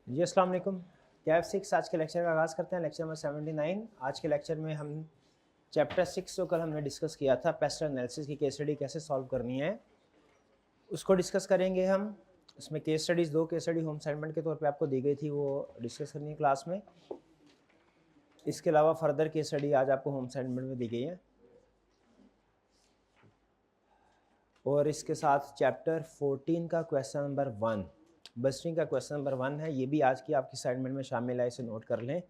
जी अस्सलाम वालेकुम। कैफ 6 आज के लेक्चर का आगाज़ करते हैं। Lecture number 79। आज के लेक्चर में हम चैप्टर 6 जो कल हमने डिस्कस किया था, पेस्ट एनालिसिस की केस स्टडी कैसे सॉल्व करनी है, उसको डिस्कस करेंगे हम। इसमें case studies, 2 case study home assignment के तौर पे आपको दी गई थी, वो डिस्कस करनी है क्लास में। इसके अलावा फर्दर केस स्टडी आज आपको होम असाइनमेंट में दी गई है। और इसके साथ चैप्टर 14 का क्वेश्चन नंबर 1, बस्टिंग का क्वेश्चन नंबर 1 है, ये भी आज की आपकी असाइनमेंट में शामिल है, इसे नोट कर लें।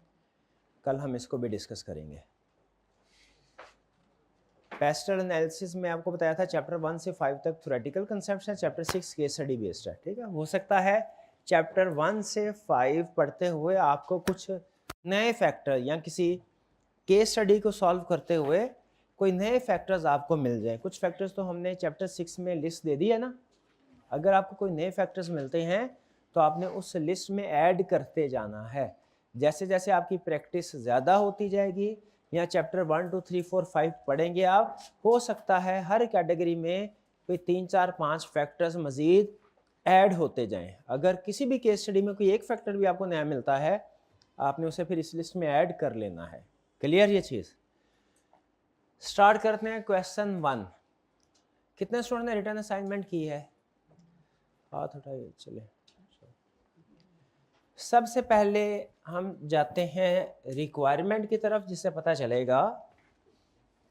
कल हम इसको भी डिस्कस करेंगे। पेस्टल एनालिसिस में आपको बताया था चैप्टर 1 से 5 तक थ्योरेटिकल कंसेप्ट्स हैं, चैप्टर 6 केस स्टडी बेस्ड है। ठीक है, हो सकता है चैप्टर 1 से 5 पढ़ते हुए आपको कुछ नए फैक्टर या किसी केस स्टडी को सॉल्व करते हुए कोई नए फैक्टर्स आपको मिल जाए। कुछ फैक्टर्स तो हमने चैप्टर 6 में लिस्ट दे दी है ना। अगर आपको कोई नए फैक्टर्स मिलते हैं तो आपने उस लिस्ट में ऐड करते जाना है। जैसे जैसे आपकी प्रैक्टिस ज़्यादा होती जाएगी या चैप्टर 1 2 3 4 5 पढ़ेंगे आप, हो सकता है हर कैटेगरी में कोई 3 4 5 फैक्टर्स मज़ीद ऐड होते जाएं। अगर किसी भी केस स्टडी में कोई एक फैक्टर भी आपको नया मिलता है, आपने उसे फिर इस लिस्ट में ऐड कर लेना है। क्लियर ये चीज़? स्टार्ट करते हैं क्वेश्चन 1। कितने स्टूडेंट ने रिटर्न असाइनमेंट की है? हाथ उठाइए। चले, सबसे पहले हम जाते हैं रिक्वायरमेंट की तरफ, जिससे पता चलेगा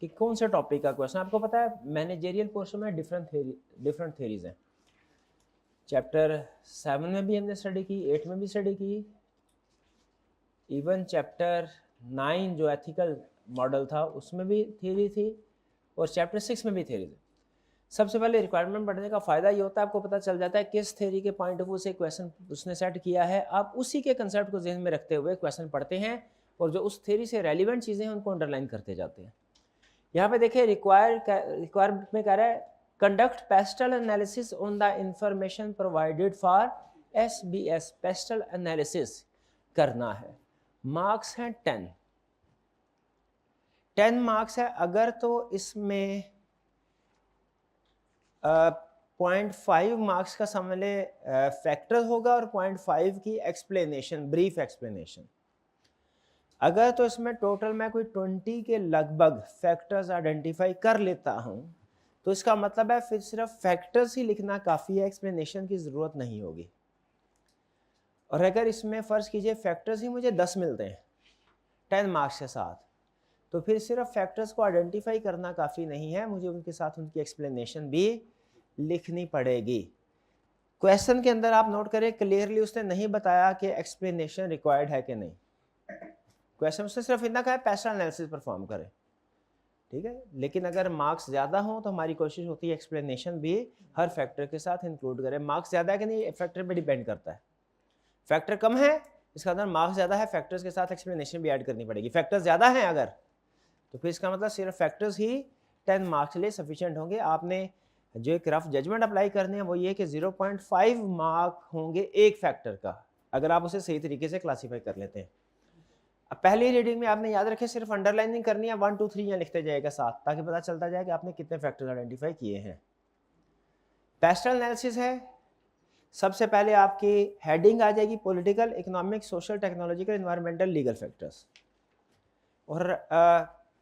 कि कौन से टॉपिक का क्वेश्चन। आपको पता है मैनेजेरियल पोर्शन में डिफरेंट थेरीज हैं। चैप्टर 7 में भी हमने स्टडी की, 8 में भी स्टडी की, इवन चैप्टर 9 जो एथिकल मॉडल था उसमें भी थ्योरी थी, और चैप्टर 6 में भी थ्योरी थी। सबसे पहले रिक्वायरमेंट पढ़ने का फ़ायदा ये होता है, आपको पता चल जाता है किस थ्योरी के पॉइंट ऑफ व्यू से क्वेश्चन उसने सेट किया है। आप उसी के कंसेप्ट को जहन में रखते हुए क्वेश्चन पढ़ते हैं, और जो उस थ्योरी से रेलिवेंट चीज़ें हैं उनको अंडरलाइन करते जाते हैं। यहाँ पे देखिए रिक्वायरमेंट में कह रहा है conduct pastel analysis on the information provided for SBS। Pastel analysis करना है। मार्क्स हैं 10 मार्क्स है। अगर तो इसमें 0.5 मार्क्स का समझ ले फैक्टर होगा और 0.5 की एक्सप्लेनेशन, ब्रीफ एक्सप्लेनेशन। अगर तो इसमें टोटल मैं कोई 20 के लगभग फैक्टर्स आइडेंटिफाई कर लेता हूं, तो इसका मतलब है फिर सिर्फ फैक्टर्स ही लिखना काफ़ी है, एक्सप्लेनेशन की ज़रूरत नहीं होगी। और अगर इसमें फ़र्ज़ कीजिए फैक्टर्स ही मुझे 10 मिलते हैं 10 मार्क्स के साथ, तो फिर सिर्फ फैक्टर्स को आइडेंटिफाई करना काफ़ी नहीं है, मुझे उनके साथ उनकी एक्सप्लेनेशन भी लिखनी पड़ेगी। क्वेश्चन के अंदर आप नोट करें, क्लियरली उसने नहीं बताया कि एक्सप्लेनेशन रिक्वायर्ड है कि नहीं। क्वेश्चन उसने सिर्फ इतना कहा है पेस्टल एनालिसिस परफॉर्म करें, ठीक है। लेकिन अगर मार्क्स ज़्यादा हो तो हमारी कोशिश होती है एक्सप्लेनेशन भी हर फैक्टर के साथ इंक्लूड करें। मार्क्स ज़्यादा है कि नहीं, फैक्टर पे डिपेंड करता है। फैक्टर कम है, इसका अंदर मार्क्स ज़्यादा है, फैक्टर्स के साथ एक्सप्लेनेशन भी ऐड करनी पड़ेगी। फैक्टर्स ज़्यादा हैं अगर, तो फिर इसका मतलब सिर्फ फैक्टर्स ही 10 मार्क्स के लिए सफिशिएंट होंगे। आपने जो एक रफ जजमेंट अप्लाई करनी है वो ये कि 0.5 मार्क होंगे एक फैक्टर का, अगर आप उसे सही तरीके से क्लासीफाई कर लेते हैं। अब पहली रीडिंग में आपने याद रखे सिर्फ अंडरलाइनिंग करनी है, 1 2 3 यहाँ लिखते जाएगा साथ, ताकि पता चलता जाए कि आपने कितने फैक्टर्स आइडेंटिफाई किए हैं। पेस्टल एनालिसिस है। सबसे पहले आपकी हेडिंग आ जाएगी political, economic, social, technological, environmental, legal factors. और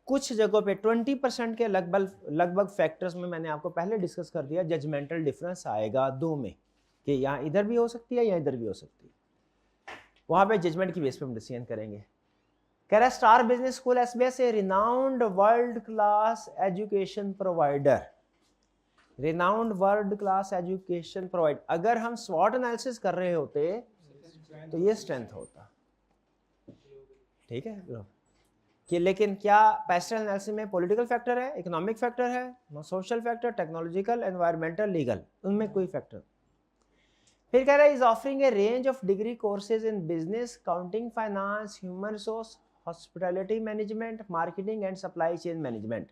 कुछ जगहों पे 20% के लगभग फैक्टर्स में मैंने आपको पहले डिस्कस कर दिया, जजमेंटल डिफरेंस आएगा दो में, कि यहाँ इधर भी हो सकती है या इधर भी हो सकती है। वहाँ पे जजमेंट की बेस पे हम डिसीजन करेंगे। कह रहा है star business school SBS a renowned world class education provider. Renowned world class education provide, अगर हम स्वॉट एनालिसिस कर रहे होते तो ये स्ट्रेंथ होता, ठीक है। कि लेकिन क्या पेस्टल एनालिसिस में पॉलिटिकल फैक्टर है, इकोनॉमिक फैक्टर है, social factor, technological, environmental, legal, उनमें कोई फैक्टर। फिर कह रहा है is offering a range of degree courses in business, counting, finance, human resource, hospitality management, marketing and supply chain management.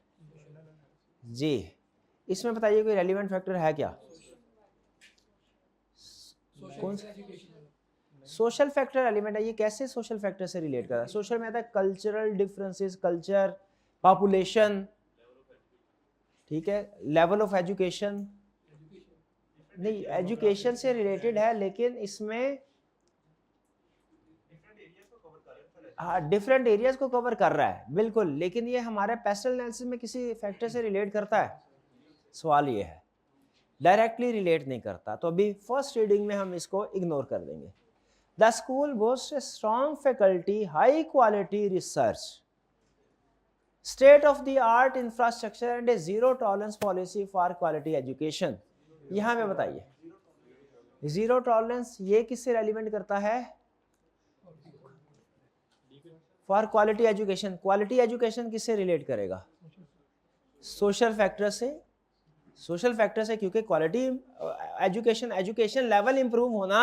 जी, इसमें बताइए कोई रेलिवेंट फैक्टर है क्या? कौन सा? सोशल फैक्टर एलिमेंट है। ये कैसे सोशल फैक्टर से रिलेट कर रहा है? सोशल में आता है कल्चरल डिफरेंसेस, कल्चर, पॉपुलेशन, ठीक है, लेवल ऑफ एजुकेशन। नहीं, एजुकेशन से रिलेटेड है, लेकिन इसमें हाँ डिफरेंट एरियाज को कवर कर रहा है बिल्कुल, लेकिन ये हमारे पेस्टल एनालिसिस में किसी फैक्टर से रिलेट करता है? सवाल ये है, डायरेक्टली रिलेट नहीं करता। तो अभी फर्स्ट रीडिंग में हम इसको इग्नोर कर देंगे। The school boast a strong faculty, high quality research, state of the art infrastructure and A zero tolerance policy for quality education. यहाँ पे बताइए जीरो टॉलरेंस ये किससे रेलिवेंट करता है? For quality education. Quality education किससे रिलेट करेगा? Social factor से। सोशल फैक्टर से, क्योंकि क्वालिटी एजुकेशन लेवल इंप्रूव होना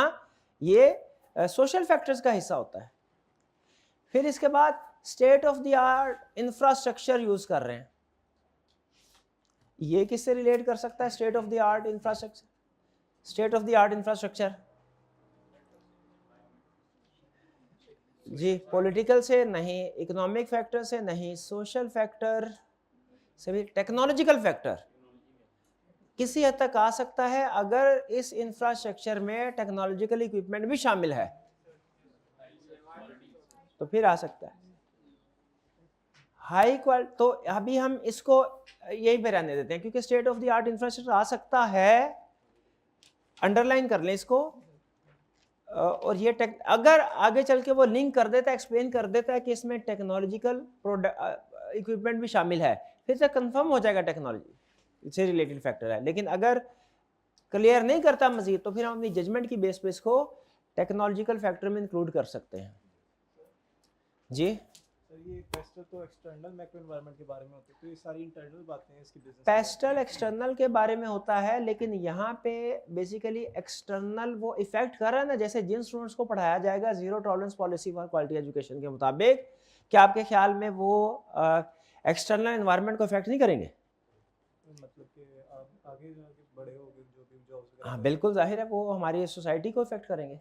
ये सोशल फैक्टर्स का हिस्सा होता है। फिर इसके बाद state of the art infrastructure use कर रहे हैं, ये किससे रिलेट कर सकता है? State of the art infrastructure. State of the art infrastructure जी पॉलिटिकल से नहीं, इकोनॉमिक फैक्टर से नहीं, सोशल फैक्टर से भी, टेक्नोलॉजिकल फैक्टर किसी हद तक आ सकता है अगर इस इंफ्रास्ट्रक्चर में टेक्नोलॉजिकल इक्विपमेंट भी शामिल है तो फिर आ सकता है। हाई क्वालिटी, तो अभी हम इसको यही पे रहने देते हैं क्योंकि state of the art infrastructure आ सकता है, अंडरलाइन कर लें इसको। और ये अगर आगे चल के वो लिंक कर देता है, एक्सप्लेन कर देता है कि इसमें टेक्नोलॉजिकल इक्विपमेंट भी शामिल है, फिर से कंफर्म हो जाएगा टेक्नोलॉजी से रिलेटेड फैक्टर है। लेकिन अगर क्लियर नहीं करता मजीद तो फिर हम अपनी जजमेंट की बेस पे इसको टेक्नोलॉजिकल फैक्टर में इंक्लूड कर सकते हैं। जी ये पेस्टल तो एक्सटर्नल मैक्रो एनवायरनमेंट के बारे में होती है, तो ये सारी इंटरनल बातें हैं इसकी बिजनेस। पेस्टल एक्सटर्नल के बारे में होता है, लेकिन यहाँ पे बेसिकली एक्सटर्नल वो इफेक्ट कर रहा है ना, जैसे जिन स्टूडेंट्स को पढ़ाया जाएगा zero tolerance policy for quality education के मुताबिक, क्या आपके ख्याल में वो एक्सटर्नल एनवायरनमेंट को इफेक्ट नहीं करेंगे? मतलब कि आप आगे जाके बड़े होगे जो भी जॉब्स। हाँ बिल्कुल जाहिर है वो हमारी सोसाइटी को इफेक्ट करेंगे।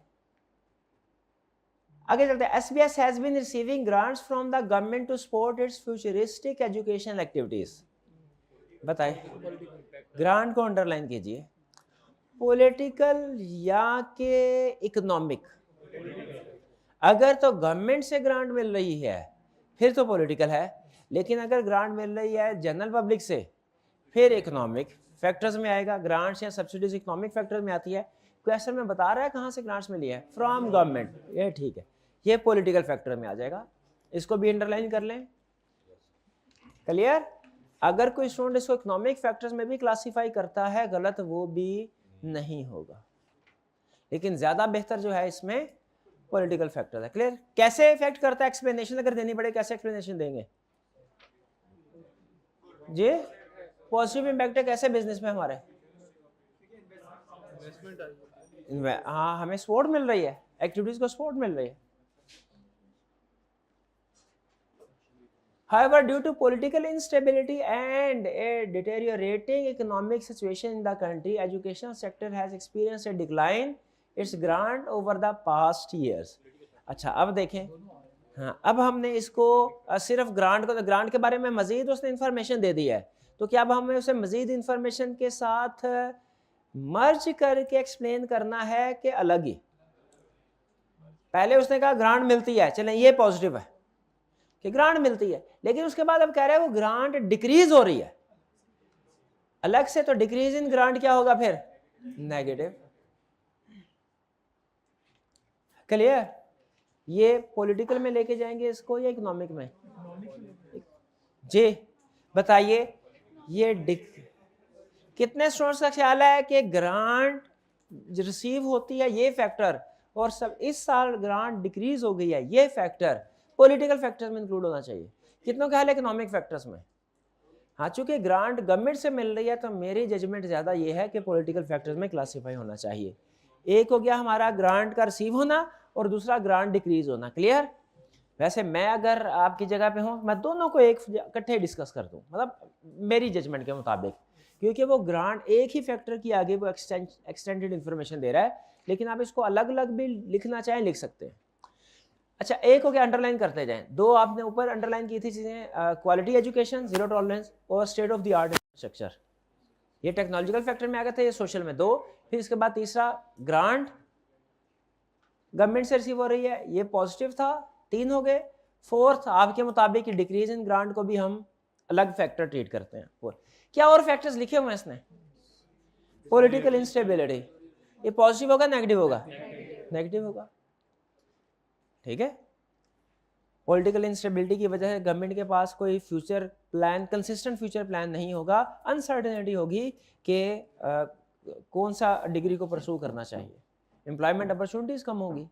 आगे चलते हैं। SBS has been receiving grants from the government to support its futuristic educational activities। बताइए, ग्रांट को अंडरलाइन कीजिए, पॉलिटिकल या के इकोनॉमिक? अगर तो गवर्नमेंट से ग्रांट मिल रही है फिर तो पॉलिटिकल है, लेकिन अगर ग्रांट मिल रही है जनरल पब्लिक से फिर इकोनॉमिक फैक्टर्स में आएगा। ग्रांट्स या सब्सिडीज इकोनॉमिक फैक्टर्स में आती है। क्वेश्चन में बता रहा है कहाँ से ग्रांट्स मिली है, फ्रॉम गवर्नमेंट, ये ठीक है, ये पॉलिटिकल फैक्टर में आ जाएगा, इसको भी अंडरलाइन कर लें। क्लियर? अगर कोई स्टूडेंट इसको इकोनॉमिक फैक्टर्स में भी क्लासीफाई करता है गलत वो भी नहीं होगा, लेकिन ज्यादा बेहतर जो है इसमें पॉलिटिकल फैक्टर है। क्लियर? कैसे इफेक्ट करता है, एक्सप्लेनेशन अगर देनी पड़े कैसे एक्सप्लेनेशन देंगे जी? पॉजिटिव इम्पैक्ट है कैसे बिजनेस में हमारे? हाँ हमें सपोर्ट मिल रही है, एक्टिविटीज को सपोर्ट मिल रही है। However, due to political instability and a deteriorating economic situation in the country, education sector has experienced a decline its grant over the past years। अच्छा अब देखें, हाँ अब हमने इसको सिर्फ ग्रांट को, ग्रांट के बारे में मजीद उसने इंफॉर्मेशन दे दी है, तो क्या अब हमें उसे मजीद इंफॉर्मेशन के साथ मर्ज करके एक्सप्लेन करना है कि अलग ही? पहले उसने कहा ग्रांट मिलती है, चलें ये पॉजिटिव है कि ग्रांट मिलती है, लेकिन उसके बाद अब कह रहा है वो ग्रांट डिक्रीज हो रही है अलग से, तो डिक्रीज इन ग्रांट क्या होगा फिर? नेगेटिव। क्लियर? ये पॉलिटिकल में लेके जाएंगे इसको या इकोनॉमिक में? जी बताइए, ये कितने स्टूडेंट्स का ख्याल है कि ग्रांट रिसीव होती है ये फैक्टर, और सब इस साल ग्रांट डिक्रीज हो गई है ये फैक्टर पॉलिटिकल फैक्टर्स में इंक्लूड होना चाहिए? कितनों का ख्याल है इकोनॉमिक फैक्टर्स में? हाँ चूंकि ग्रांट गवर्नमेंट से मिल रही है तो मेरी जजमेंट ज़्यादा ये है कि पॉलिटिकल फैक्टर्स में क्लासीफाई होना चाहिए। एक हो गया हमारा ग्रांट का रिसीव होना और दूसरा ग्रांट डिक्रीज होना। क्लियर? वैसे मैं अगर आपकी जगह पे हूँ मैं दोनों को एक इकट्ठे डिस्कस कर दूँ, मतलब मेरी जजमेंट के मुताबिक, क्योंकि वो ग्रांट एक ही फैक्टर की आगे वो एक्सटेंडेड इंफॉर्मेशन दे रहा है, लेकिन आप इसको अलग अलग भी लिखना चाहें लिख सकते हैं। अच्छा एक हो गया, अंडरलाइन करते जाएं। दो आपने ऊपर अंडरलाइन की थी चीज़ें, क्वालिटी एजुकेशन, जीरो टॉलरेंस और state of the art infrastructure, ये टेक्नोलॉजिकल फैक्टर में आ गए थे, ये सोशल में दो। फिर इसके बाद तीसरा ग्रांट गवर्नमेंट से रिसीव हो रही है, ये पॉजिटिव था, तीन हो गए। फोर्थ, आपके मुताबिक डिक्रीज इन ग्रांट को भी हम अलग फैक्टर ट्रीट करते हैं। और क्या और फैक्टर्स लिखे हुए हैं इसने? पॉलिटिकल इंस्टेबिलिटी, ये पॉजिटिव होगा नेगेटिव होगा? नेगेटिव होगा, ठीक है। पॉलिटिकल इंस्टेबिलिटी की वजह से गवर्नमेंट के पास कोई future plan, consistent future plan नहीं होगा, अनसर्टेनिटी होगी कि कौन सा डिग्री को परसू करना चाहिए, एम्प्लॉयमेंट अपॉर्चुनिटीज कम होगी,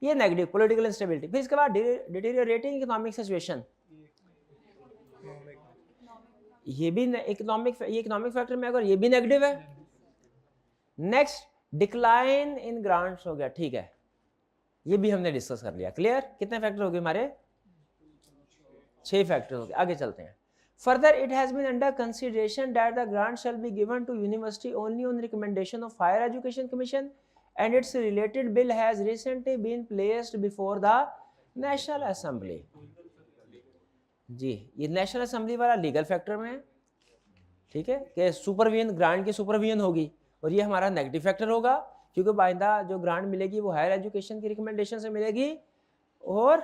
ये नेगेटिव पॉलिटिकल इंस्टेबिलिटी। फिर इसके बाद डिटेरियोरेटिंग इकोनॉमिक सिचुएशन, ये भी इकोनॉमिक फैक्टर में अगर ये भी नेगेटिव है। नेक्स्ट, डिक्लाइन इन ग्रांट्स हो गया, ठीक है, ये भी हमने डिस्कस कर लिया। क्लियर? कितने फैक्टर हो गए हमारे? 6 फैक्टर हो गए। आगे चलते हैं। Further, it has been under consideration that the grant shall be given to university only on recommendation of higher education commission and its related bill has recently been placed before the National Assembly। जी, ये national assembly वाला legal factor में है, ठीक है, कि supervision, grant की supervision होगी, और ये हमारा नेगेटिव फैक्टर होगा क्योंकि बाइंदा जो ग्रांट मिलेगी वो हायर एजुकेशन की रिकमेंडेशन से मिलेगी और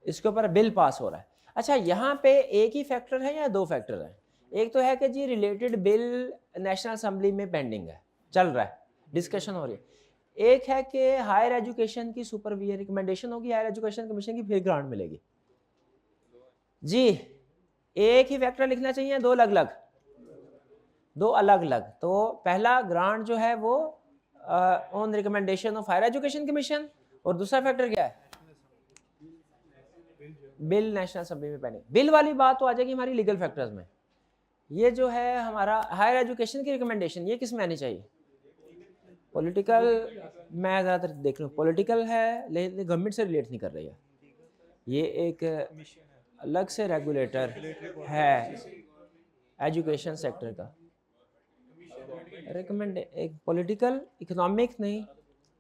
इसके ऊपर बिल पास हो रहा है। अच्छा, यहाँ पे एक ही फैक्टर है या 2 फैक्टर हैं? एक तो है कि जी रिलेटेड बिल नेशनल असेंबली में पेंडिंग है, चल रहा है, डिस्कशन हो रही है। एक है कि हायर एजुकेशन की सुपरविजन रिकमेंडेशन होगी हायर एजुकेशन कमीशन की, फिर ग्रांट मिलेगी। जी, एक ही फैक्टर लिखना चाहिए, 2 अलग अलग? 2 अलग अलग। तो पहला ग्रांट जो है वो on recommendation of higher education commission, और दूसरा फैक्टर क्या है? बिल नेशनल असेंबली में पेंडिंग। बिल वाली बात तो आ जाएगी हमारी लीगल फैक्टर्स में। ये जो है हमारा हायर एजुकेशन की रिकमेंडेशन, ये किस में आनी चाहिए? पॉलिटिकल, मैं ज़्यादातर देख लूँ पॉलिटिकल है, लेकिन गवर्नमेंट से रिलेट नहीं कर रही है, ये एक अलग से रेगुलेटर है एजुकेशन सेक्टर का। रिकमेंड एक पॉलिटिकल, इकोनॉमिक नहीं,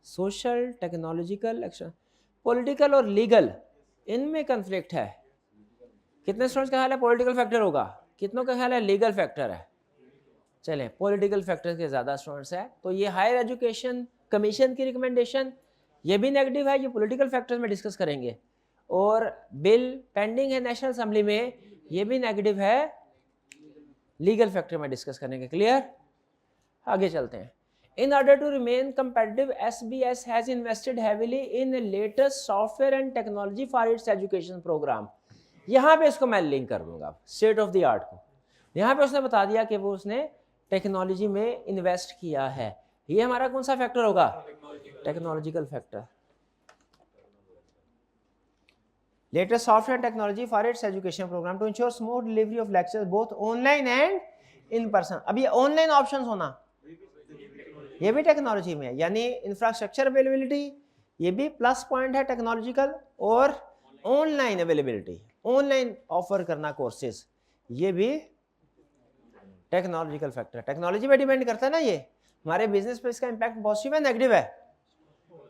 सोशल, टेक्नोलॉजिकल एक्शन। पॉलिटिकल और लीगल इनमें कन्फ्लिक्ट है। कितने स्टूडेंट्स का ख्याल है पॉलिटिकल फैक्टर होगा? कितनों का ख्याल है लीगल फैक्टर है? चलें, पॉलिटिकल फैक्टर के ज़्यादा स्टूडेंट्स है। तो ये हायर एजुकेशन कमीशन की रिकमेंडेशन, ये भी नेगेटिव है, ये पॉलिटिकल फैक्टर्स में डिस्कस करेंगे। और बिल पेंडिंग है नेशनल असेंबली में, ये भी नेगेटिव है, लीगल फैक्टर में डिस्कस करेंगे। क्लियर? आगे चलते हैं। In order to remain competitive, SBS has invested heavily in the latest software and technology for its education program। यहाँ पे इसको मैं लिंक कर दूंगा स्टेट ऑफ द आर्ट को। यहाँ पे उसने बता दिया कि वो उसने टेक्नोलॉजी में इन्वेस्ट किया है। ये हमारा कौन सा फैक्टर होगा? Technological factor. Latest software technology for its education program to ensure smooth delivery of lectures both online and in person. अब ये ऑनलाइन ऑप्शंस होना, ये भी टेक्नोलॉजी में है, यानी इंफ्रास्ट्रक्चर अवेलेबिलिटी, ये भी प्लस पॉइंट है टेक्नोलॉजिकल। और ऑनलाइन अवेलेबिलिटी, ऑनलाइन ऑफर करना कोर्सेज, ये भी टेक्नोलॉजिकल फैक्टर है। टेक्नोलॉजी पे डिपेंड करता है ना, ये हमारे बिजनेस पे इसका इंपैक्ट पॉजिटिव है नेगेटिव है?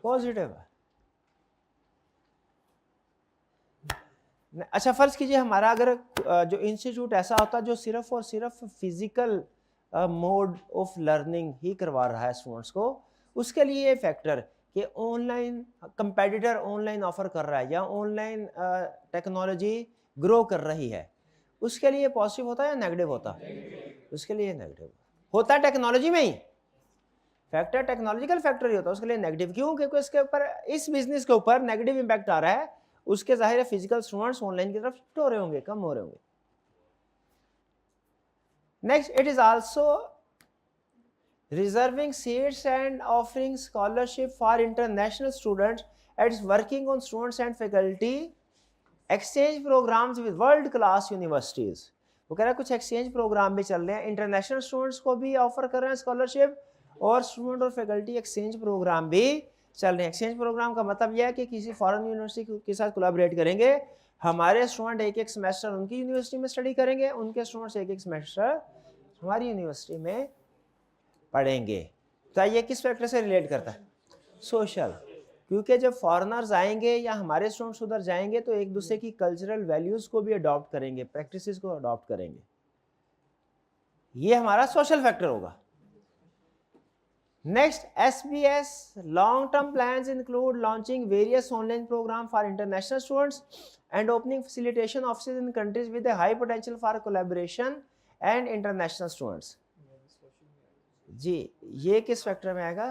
पॉजिटिव है। अच्छा, फर्ज कीजिए हमारा अगर जो इंस्टीट्यूट ऐसा होता जो सिर्फ और सिर्फ फिजिकल मोड ऑफ लर्निंग ही करवा रहा है स्टूडेंट्स को, उसके लिए ये फैक्टर कि ऑनलाइन कंपेटिटर ऑनलाइन ऑफर कर रहा है या ऑनलाइन टेक्नोलॉजी ग्रो कर रही है, उसके लिए पॉजिटिव होता है या नेगेटिव होता? उसके लिए नेगेटिव होता है। टेक्नोलॉजी में ही फैक्टर टेक्नोलॉजिकल फैक्टर ही होता है, उसके लिए नेगेटिव। क्यों? क्योंकि इसके ऊपर, इस बिजनेस के ऊपर नेगेटिव इंपैक्ट आ रहा है, उसके जाहिर है फिजिकल स्टूडेंट्स ऑनलाइन की तरफ शिफ्ट हो रहे होंगे, कम हो रहे होंगे। Next, it is also reserving seats and offering scholarship for international students and working on students and faculty exchange programmes with world class universities. वो कह रहा है कुछ एक्सचेंज प्रोग्राम भी चल रहे हैं, इंटरनेशनल स्टूडेंट्स को भी ऑफर कर रहे हैं स्कॉलरशिप, और स्टूडेंट और फैकल्टी एक्सचेंज प्रोग्राम भी चल रहे हैं। एक्सचेंज प्रोग्राम का मतलब यह है कि किसी फॉरेन यूनिवर्सिटी के साथ कोलैबोरेट करेंगे, हमारे स्टूडेंट एक एक सेमेस्टर उनकी यूनिवर्सिटी में स्टडी करेंगे, उनके स्टूडेंट्स एक एक सेमेस्टर हमारी यूनिवर्सिटी में पढ़ेंगे। तो ये किस फैक्टर से रिलेट करता है? सोशल। क्योंकि जब फॉरेनर्स आएंगे या हमारे स्टूडेंट्स उधर जाएंगे तो एक दूसरे की कल्चरल वैल्यूज़ को भी अडॉप्ट करेंगे, प्रैक्टिसेस को अडॉप्ट करेंगे, ये हमारा सोशल फैक्टर होगा। Next, SBS long-term plans include launching various online programs for international students and opening facilitation offices in countries with a high potential for collaboration and international students. जी, ये किस factor में आएगा?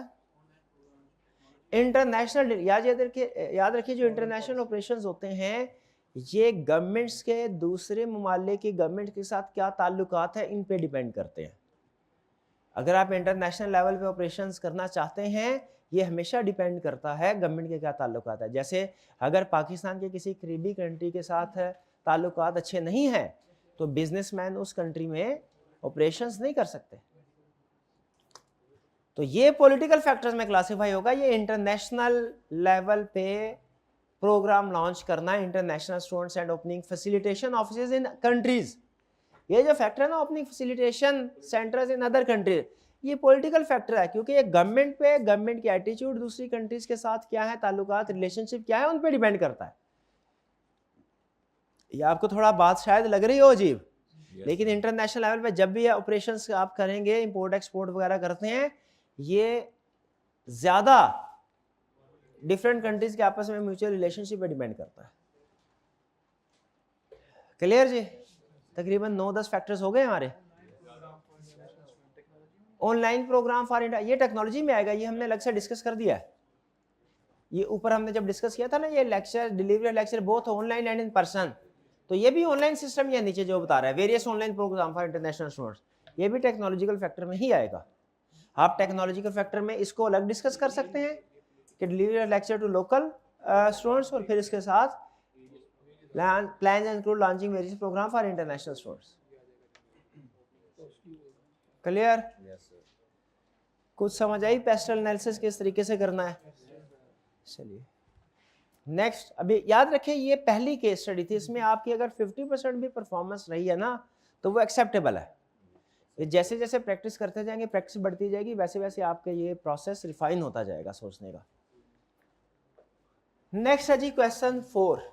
International, याद रखिए जो international operations होते हैं ये गवर्नमेंट्स के दूसरे ममालिक की गवर्नमेंट के साथ क्या ताल्लुकात है इन पे डिपेंड करते हैं। अगर आप इंटरनेशनल लेवल पे ऑपरेशंस करना चाहते हैं ये हमेशा डिपेंड करता है गवर्नमेंट के क्या ताल्लुकात है। जैसे अगर पाकिस्तान के किसी करीबी कंट्री के साथ ताल्लुकात अच्छे नहीं हैं तो बिजनेसमैन उस कंट्री में ऑपरेशंस नहीं कर सकते। तो ये पॉलिटिकल फैक्टर्स में क्लासिफाई होगा। ये इंटरनेशनल लेवल पे प्रोग्राम लॉन्च करना, international students and opening facilitation offices in countries, ये जो फैक्टर है ना opening facilitation centres in other countries, ये पॉलिटिकल फैक्टर है क्योंकि ये गवर्नमेंट पे, गवर्नमेंट की एटीट्यूड दूसरी कंट्रीज के साथ क्या है, ताल्लुकात, रिलेशनशिप क्या है, उन पे डिपेंड करता है। ये आपको थोड़ा बात शायद लग रही हो अजीब, लेकिन इंटरनेशनल लेवल पे जब भी ऑपरेशंस आप करेंगे, इंपोर्ट एक्सपोर्ट वगैरह करते हैं, ये ज्यादा डिफरेंट कंट्रीज के आपस में म्यूचुअल रिलेशनशिप पे डिपेंड करता है। क्लियर जी? तकरीबन 9-10 फैक्टर्स हो गए हमारे। ऑनलाइन प्रोग्राम फॉर इंडिया, ये टेक्नोलॉजी में आएगा, ये हमने अलग से डिस्कस कर दिया है। ये ऊपर हमने जब डिस्कस किया था ना, ये lecture, delivery lecture both online and in person, तो ये भी ऑनलाइन सिस्टम ही है। नीचे जो बता रहा है various online program for international students, ये भी टेक्नोलॉजिकल फैक्टर में ही आएगा। आप टेक्नोलॉजिकल फैक्टर में इसको अलग डिस्कस कर सकते हैं कि delivery lecture to local students, और फिर इसके साथ plans include launching various program for international students. Clear? कुछ समझ आई पेस्टल एनालिसिस किस तरीके से करना है? चलिए नेक्स्ट, अभी याद रखें ये पहली केस स्टडी थी, इसमें आपकी अगर 50% भी परफॉर्मेंस रही है ना तो वो एक्सेप्टेबल है। ये जैसे जैसे प्रैक्टिस करते जाएंगे, प्रैक्टिस बढ़ती जाएगी, वैसे वैसे आपका ये प्रोसेस रिफाइन होता जाएगा सोचने का। नेक्स्ट है जी क्वेश्चन 4।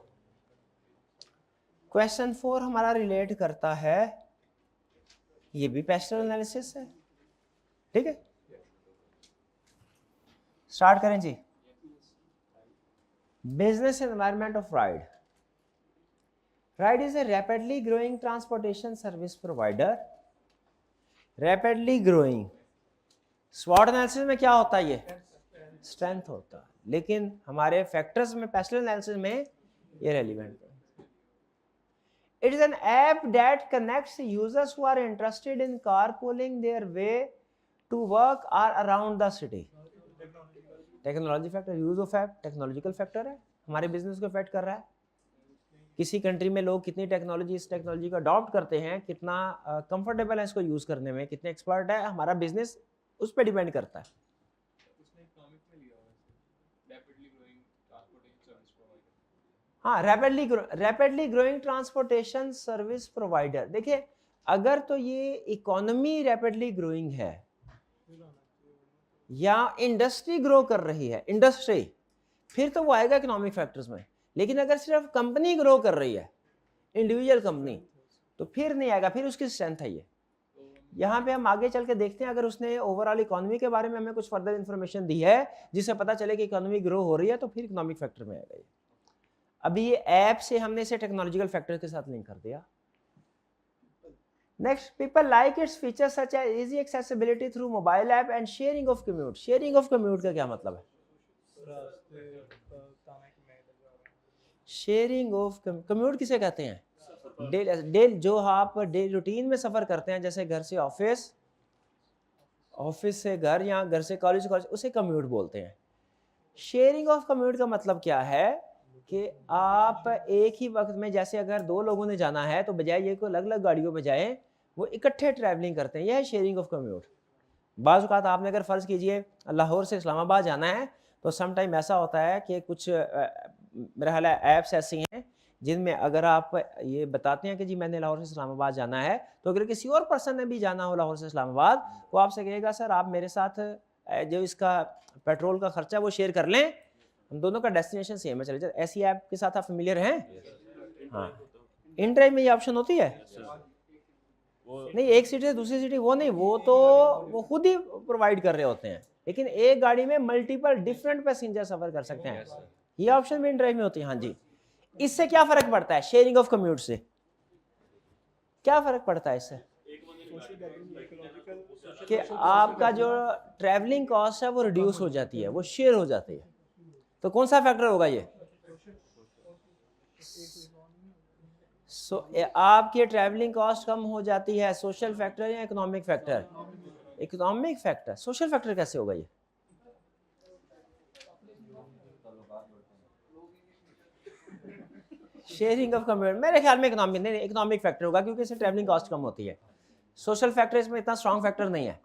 क्वेश्चन 4 हमारा रिलेट करता है, ये भी पेस्टल एनालिसिस है, ठीक है? स्टार्ट करें जी। Business environment of ride. Ride is a rapidly growing transportation service provider. Rapidly growing, स्वॉट एनालिसिस में क्या होता है? ये स्ट्रेंथ होता है, लेकिन हमारे फैक्टर्स में, पेस्टल एनालिसिस में ये रेलिवेंट है। It is an app that connects users who are interested in carpooling their way to work or around the city. Technology factor, use of app technological factor है, हमारे business को effect कर रहा है। किसी कंट्री में लोग कितनी टेक्नोलॉजी, इस टेक्नोलॉजी को अडॉप्ट करते हैं, कितना कंफर्टेबल है इसको यूज करने में, कितने एक्सपर्ट है, हमारा बिजनेस उस पर डिपेंड करता है। हाँ, rapidly growing transportation service provider. देखिए अगर तो ये इकोनॉमी रैपिडली ग्रोइंग है या इंडस्ट्री ग्रो कर रही है, इंडस्ट्री, फिर तो वो आएगा इकोनॉमिक फैक्टर्स में। लेकिन अगर सिर्फ कंपनी ग्रो कर रही है, इंडिविजुअल कंपनी, तो फिर नहीं आएगा, फिर उसकी स्ट्रेंथ है ये। यहाँ पे हम आगे चल के देखते हैं, अगर उसने ओवरऑल इकोनॉमी के बारे में हमें कुछ फर्दर इंफॉर्मेशन दी है जिससे पता चले कि इकोनॉमी ग्रो हो रही है, तो फिर इकोनॉमिक फैक्टर में आएगा ये। अभी ये ऐप से हमने इसे टेक्नोलॉजिकल फैक्टर के साथ लिंक कर दिया। Next, people like its features such as easy accessibility through mobile app and sharing of commute. Sharing of commute का क्या मतलब है? शेयरिंग ऑफ कम्यूट किसे कहते हैं? जो आप डेली रूटीन में सफर करते हैं, जैसे घर से ऑफिस, ऑफिस से घर, या घर से कॉलेज, उसे कम्यूट बोलते हैं। शेयरिंग ऑफ कम्यूट का मतलब क्या है कि आप एक ही वक्त में, जैसे अगर 2 लोगों ने जाना है तो बजाय ये को अलग अलग गाड़ियों में जाएं, वो इकट्ठे ट्रैवलिंग करते हैं, यह है शेयरिंग ऑफ कम्यूट। बाज़ औक़ात आपने अगर फ़र्ज़ कीजिए लाहौर से इस्लामाबाद जाना है, तो सम टाइम ऐसा होता है कि कुछ मेरा ख्याल है ऐप्स ऐसी हैं जिनमें अगर आप ये बताते हैं कि जी मैंने लाहौर से इस्लामाबाद जाना है, तो अगर किसी और पर्सन ने भी जाना हो लाहौर से इस्लामाबाद, तो आपसे कहेगा सर आप मेरे साथ जो इसका पेट्रोल का खर्चा वो शेयर कर लें, हम दोनों का डेस्टिनेशन सेम है, चले जाए। ऐसी ऐप के साथ आप फेमिलियर हैं? हाँ, इन ड्राइव में ये ऑप्शन होती है नहीं, एक सिटी से दूसरी सिटी, वो नहीं, वो तो वो खुद ही प्रोवाइड कर रहे होते हैं। लेकिन एक गाड़ी में मल्टीपल डिफरेंट पैसेंजर सफर कर सकते हैं। ये ऑप्शन भी ड्राइव में होती है। हाँ जी, इससे क्या फर्क पड़ता है शेयरिंग ऑफ कम्यूट से? क्या फर्क पड़ता है इससे? कि आपका जो ट्रैवलिंग कॉस्ट है वो रिड्यूस हो जाती है, वो शेयर हो जाती है। तो कौन सा फैक्टर होगा ये? आपकी ट्रैवलिंग कॉस्ट कम हो जाती है, सोशल फैक्टर या economic factor? Economic factor. Social factor कैसे होगा ये? शेयरिंग ऑफ कम्यूट मेरे ख्याल में इकोनॉमिक नहीं, इकोनॉमिक फैक्टर होगा क्योंकि इससे ट्रैवलिंग कॉस्ट कम होती है। सोशल फैक्टर इसमें इतना स्ट्रॉन्ग फैक्टर नहीं है।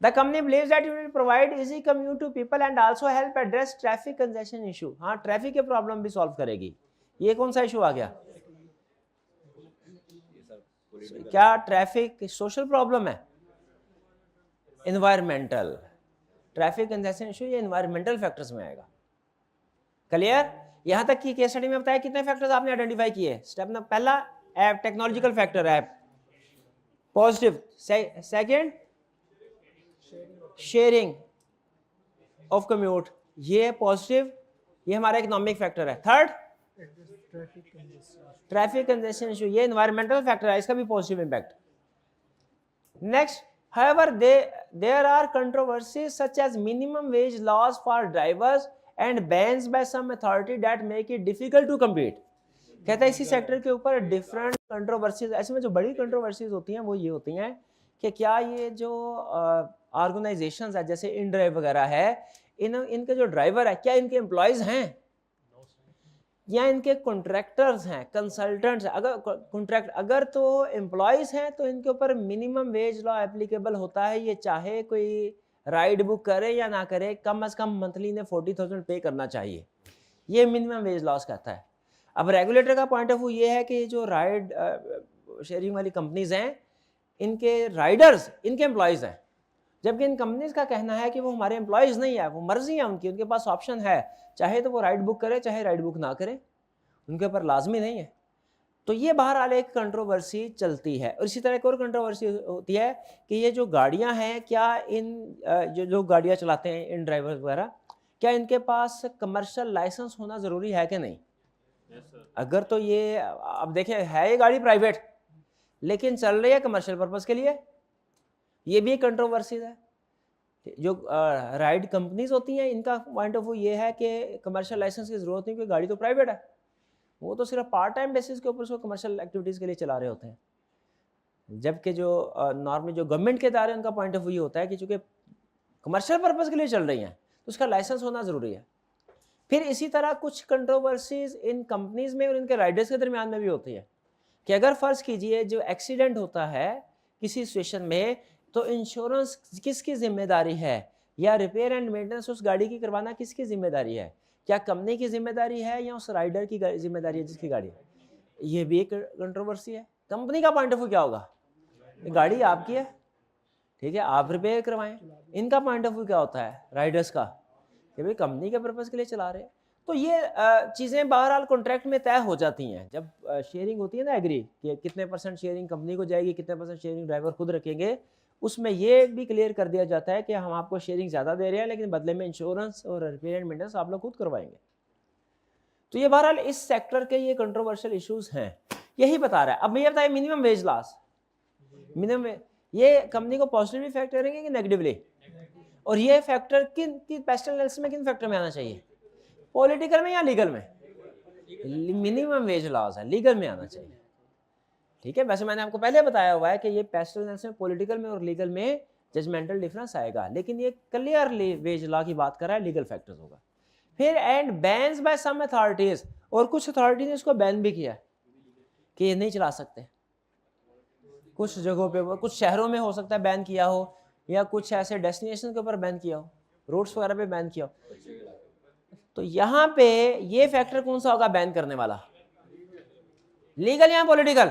The company believes that it will provide easy commute to people and also help address traffic congestion issue. हाँ, ट्रैफिक के प्रॉब्लम भी सॉल्व करेगी। ये कौन सा इशू आ गया? क्या ट्रैफिक सोशल प्रॉब्लम है? एनवायरमेंटल। ट्रैफिक कंजेशन इशू ये एनवायरमेंटल फैक्टर्स में आएगा। क्लियर? यहां तक कि केस स्टडी में बताया कितने फैक्टर्स आपने आइडेंटिफाई किए। स्टेप नंबर पहला टेक्नोलॉजिकल फैक्टर है positive, second sharing of commute, ये पॉजिटिव, ये हमारा इकोनॉमिक फैक्टर है। थर्ड ट्रैफिक कंजेशन इशू, ये एनवायरमेंटल फैक्टर है, इसका भी positive impact. Next, however there are controversies such as minimum wage laws for drivers and bans by some authority that make it difficult to compete। कहता है इसी sector के ऊपर different controversies, ऐसे में जो बड़ी कंट्रोवर्सीज होती हैं वो ये होती हैं कि क्या ये जो ऑर्गेनाइजेशंस है जैसे इन ड्राइव वगैरह है, इनके जो ड्राइवर है क्या इनके एम्प्लॉयज हैं या इनके कॉन्ट्रैक्टर्स हैं, कंसल्टेंट्स हैं? अगर कॉन्ट्रैक्ट अगर तो एम्प्लॉयज हैं तो इनके ऊपर मिनिमम वेज लॉ एप्लीकेबल होता है। ये चाहे कोई राइड बुक करे या ना करे, कम से कम मंथली ने 40,000 पे करना चाहिए, ये मिनिमम वेज लॉस कहता है। अब रेगुलेटर का पॉइंट ऑफ व्यू ये है कि जो राइड शेयरिंग वाली कंपनीज हैं इनके राइडर्स इनके एम्प्लॉयज हैं, जबकि इन कंपनीज का कहना है कि वो हमारे एम्प्लॉयज नहीं है, वो मर्जी है उनकी, उनके पास ऑप्शन है, चाहे तो वो राइड बुक करे चाहे राइड बुक ना करे, उनके ऊपर लाजमी नहीं है। तो ये बहरहाल एक कंट्रोवर्सी चलती है। और इसी तरह एक और कंट्रोवर्सी होती है कि ये जो गाड़ियां हैं क्या इन जो गाड़ियां चलाते हैं इन ड्राइवर वगैरह, क्या इनके पास कमर्शियल लाइसेंस होना ज़रूरी है कि नहीं? अगर तो ये अब देखें है ये गाड़ी प्राइवेट लेकिन चल रही है कमर्शियल पर्पज़ के लिए, ये भी एक कंट्रोवर्सी है। जो राइड कंपनीज होती हैं इनका पॉइंट ऑफ व्यू ये है कि कमर्शियल लाइसेंस की ज़रूरत नहीं क्योंकि गाड़ी तो प्राइवेट है, वो तो सिर्फ पार्ट टाइम बेसिस के ऊपर उसको कमर्शियल एक्टिविटीज़ के लिए चला रहे होते हैं। जबकि जो नॉर्मली जो गवर्नमेंट के इदारे उनका पॉइंट ऑफ व्यू होता है कि चूँकि कमर्शियल पर्पज़ के लिए चल रही हैं तो उसका लाइसेंस होना ज़रूरी है। फिर इसी तरह कुछ कंट्रोवर्सीज इन कंपनीज में और इनके राइडर्स के दरमियान में भी होती है कि अगर फ़र्ज़ कीजिए जो एक्सीडेंट होता है किसी सिचुएशन में तो इंश्योरेंस किसकी जिम्मेदारी है या रिपेयर एंड मेंटेनेंस उस गाड़ी की करवाना किसकी जिम्मेदारी है? क्या कंपनी की जिम्मेदारी है या उस राइडर की जिम्मेदारी है जिसकी गाड़ी है? ये भी एक कंट्रोवर्सी है। कंपनी का पॉइंट ऑफ व्यू क्या होगा? गाड़ी आपकी है, ठीक है, आप रिपेयर करवाएं। इनका पॉइंट ऑफ व्यू क्या होता है राइडर्स का कि भाई कंपनी के पर्पज़ के लिए चला रहे हैं। तो ये चीज़ें बहरहाल कॉन्ट्रैक्ट में तय हो जाती हैं जब शेयरिंग होती है ना, एग्री कि कितने % शेयरिंग कंपनी को जाएगी, कितने % शेयरिंग ड्राइवर खुद रखेंगे। उसमें ये भी क्लियर कर दिया जाता है कि हम आपको शेयरिंग ज़्यादा दे रहे हैं लेकिन बदले में इंश्योरेंस और रिपेयर एंड मेंटेनेंस आप लोग खुद करवाएंगे। तो ये बहरहाल इस सेक्टर के ये कंट्रोवर्शियल इश्यूज हैं, यही बता रहा है। अब ये बताइए मिनिमम वेज लॉस, मिनिमम ये कंपनी को पॉजिटिवली इफेक्ट करेंगे कि नेगेटिवली? और ये फैक्टर किन बेस्ट एनालिसिस में किन फैक्टर में आना चाहिए? पॉलिटिकल में या लीगल में? मिनिमम वेज लॉस है, लीगल में आना चाहिए, ठीक है। वैसे मैंने आपको पहले बताया हुआ है कि ये पेस्टल एनालिसिस में पॉलिटिकल में और लीगल में जजमेंटल डिफरेंस आएगा, लेकिन ये क्लियरली वेज लॉ की बात कर रहा है, लीगल फैक्टर्स होगा। फिर and bans by some authorities, और कुछ अथॉरिटी ने इसको बैन भी किया कि ये नहीं चला सकते। कुछ जगहों पे, कुछ शहरों में हो सकता है बैन किया हो या कुछ ऐसे डेस्टिनेशन के ऊपर बैन किया हो, रोड्स वगैरह पे बैन किया हो। तो यहाँ पे ये फैक्टर कौन सा होगा बैन करने वाला, लीगल या पॉलिटिकल?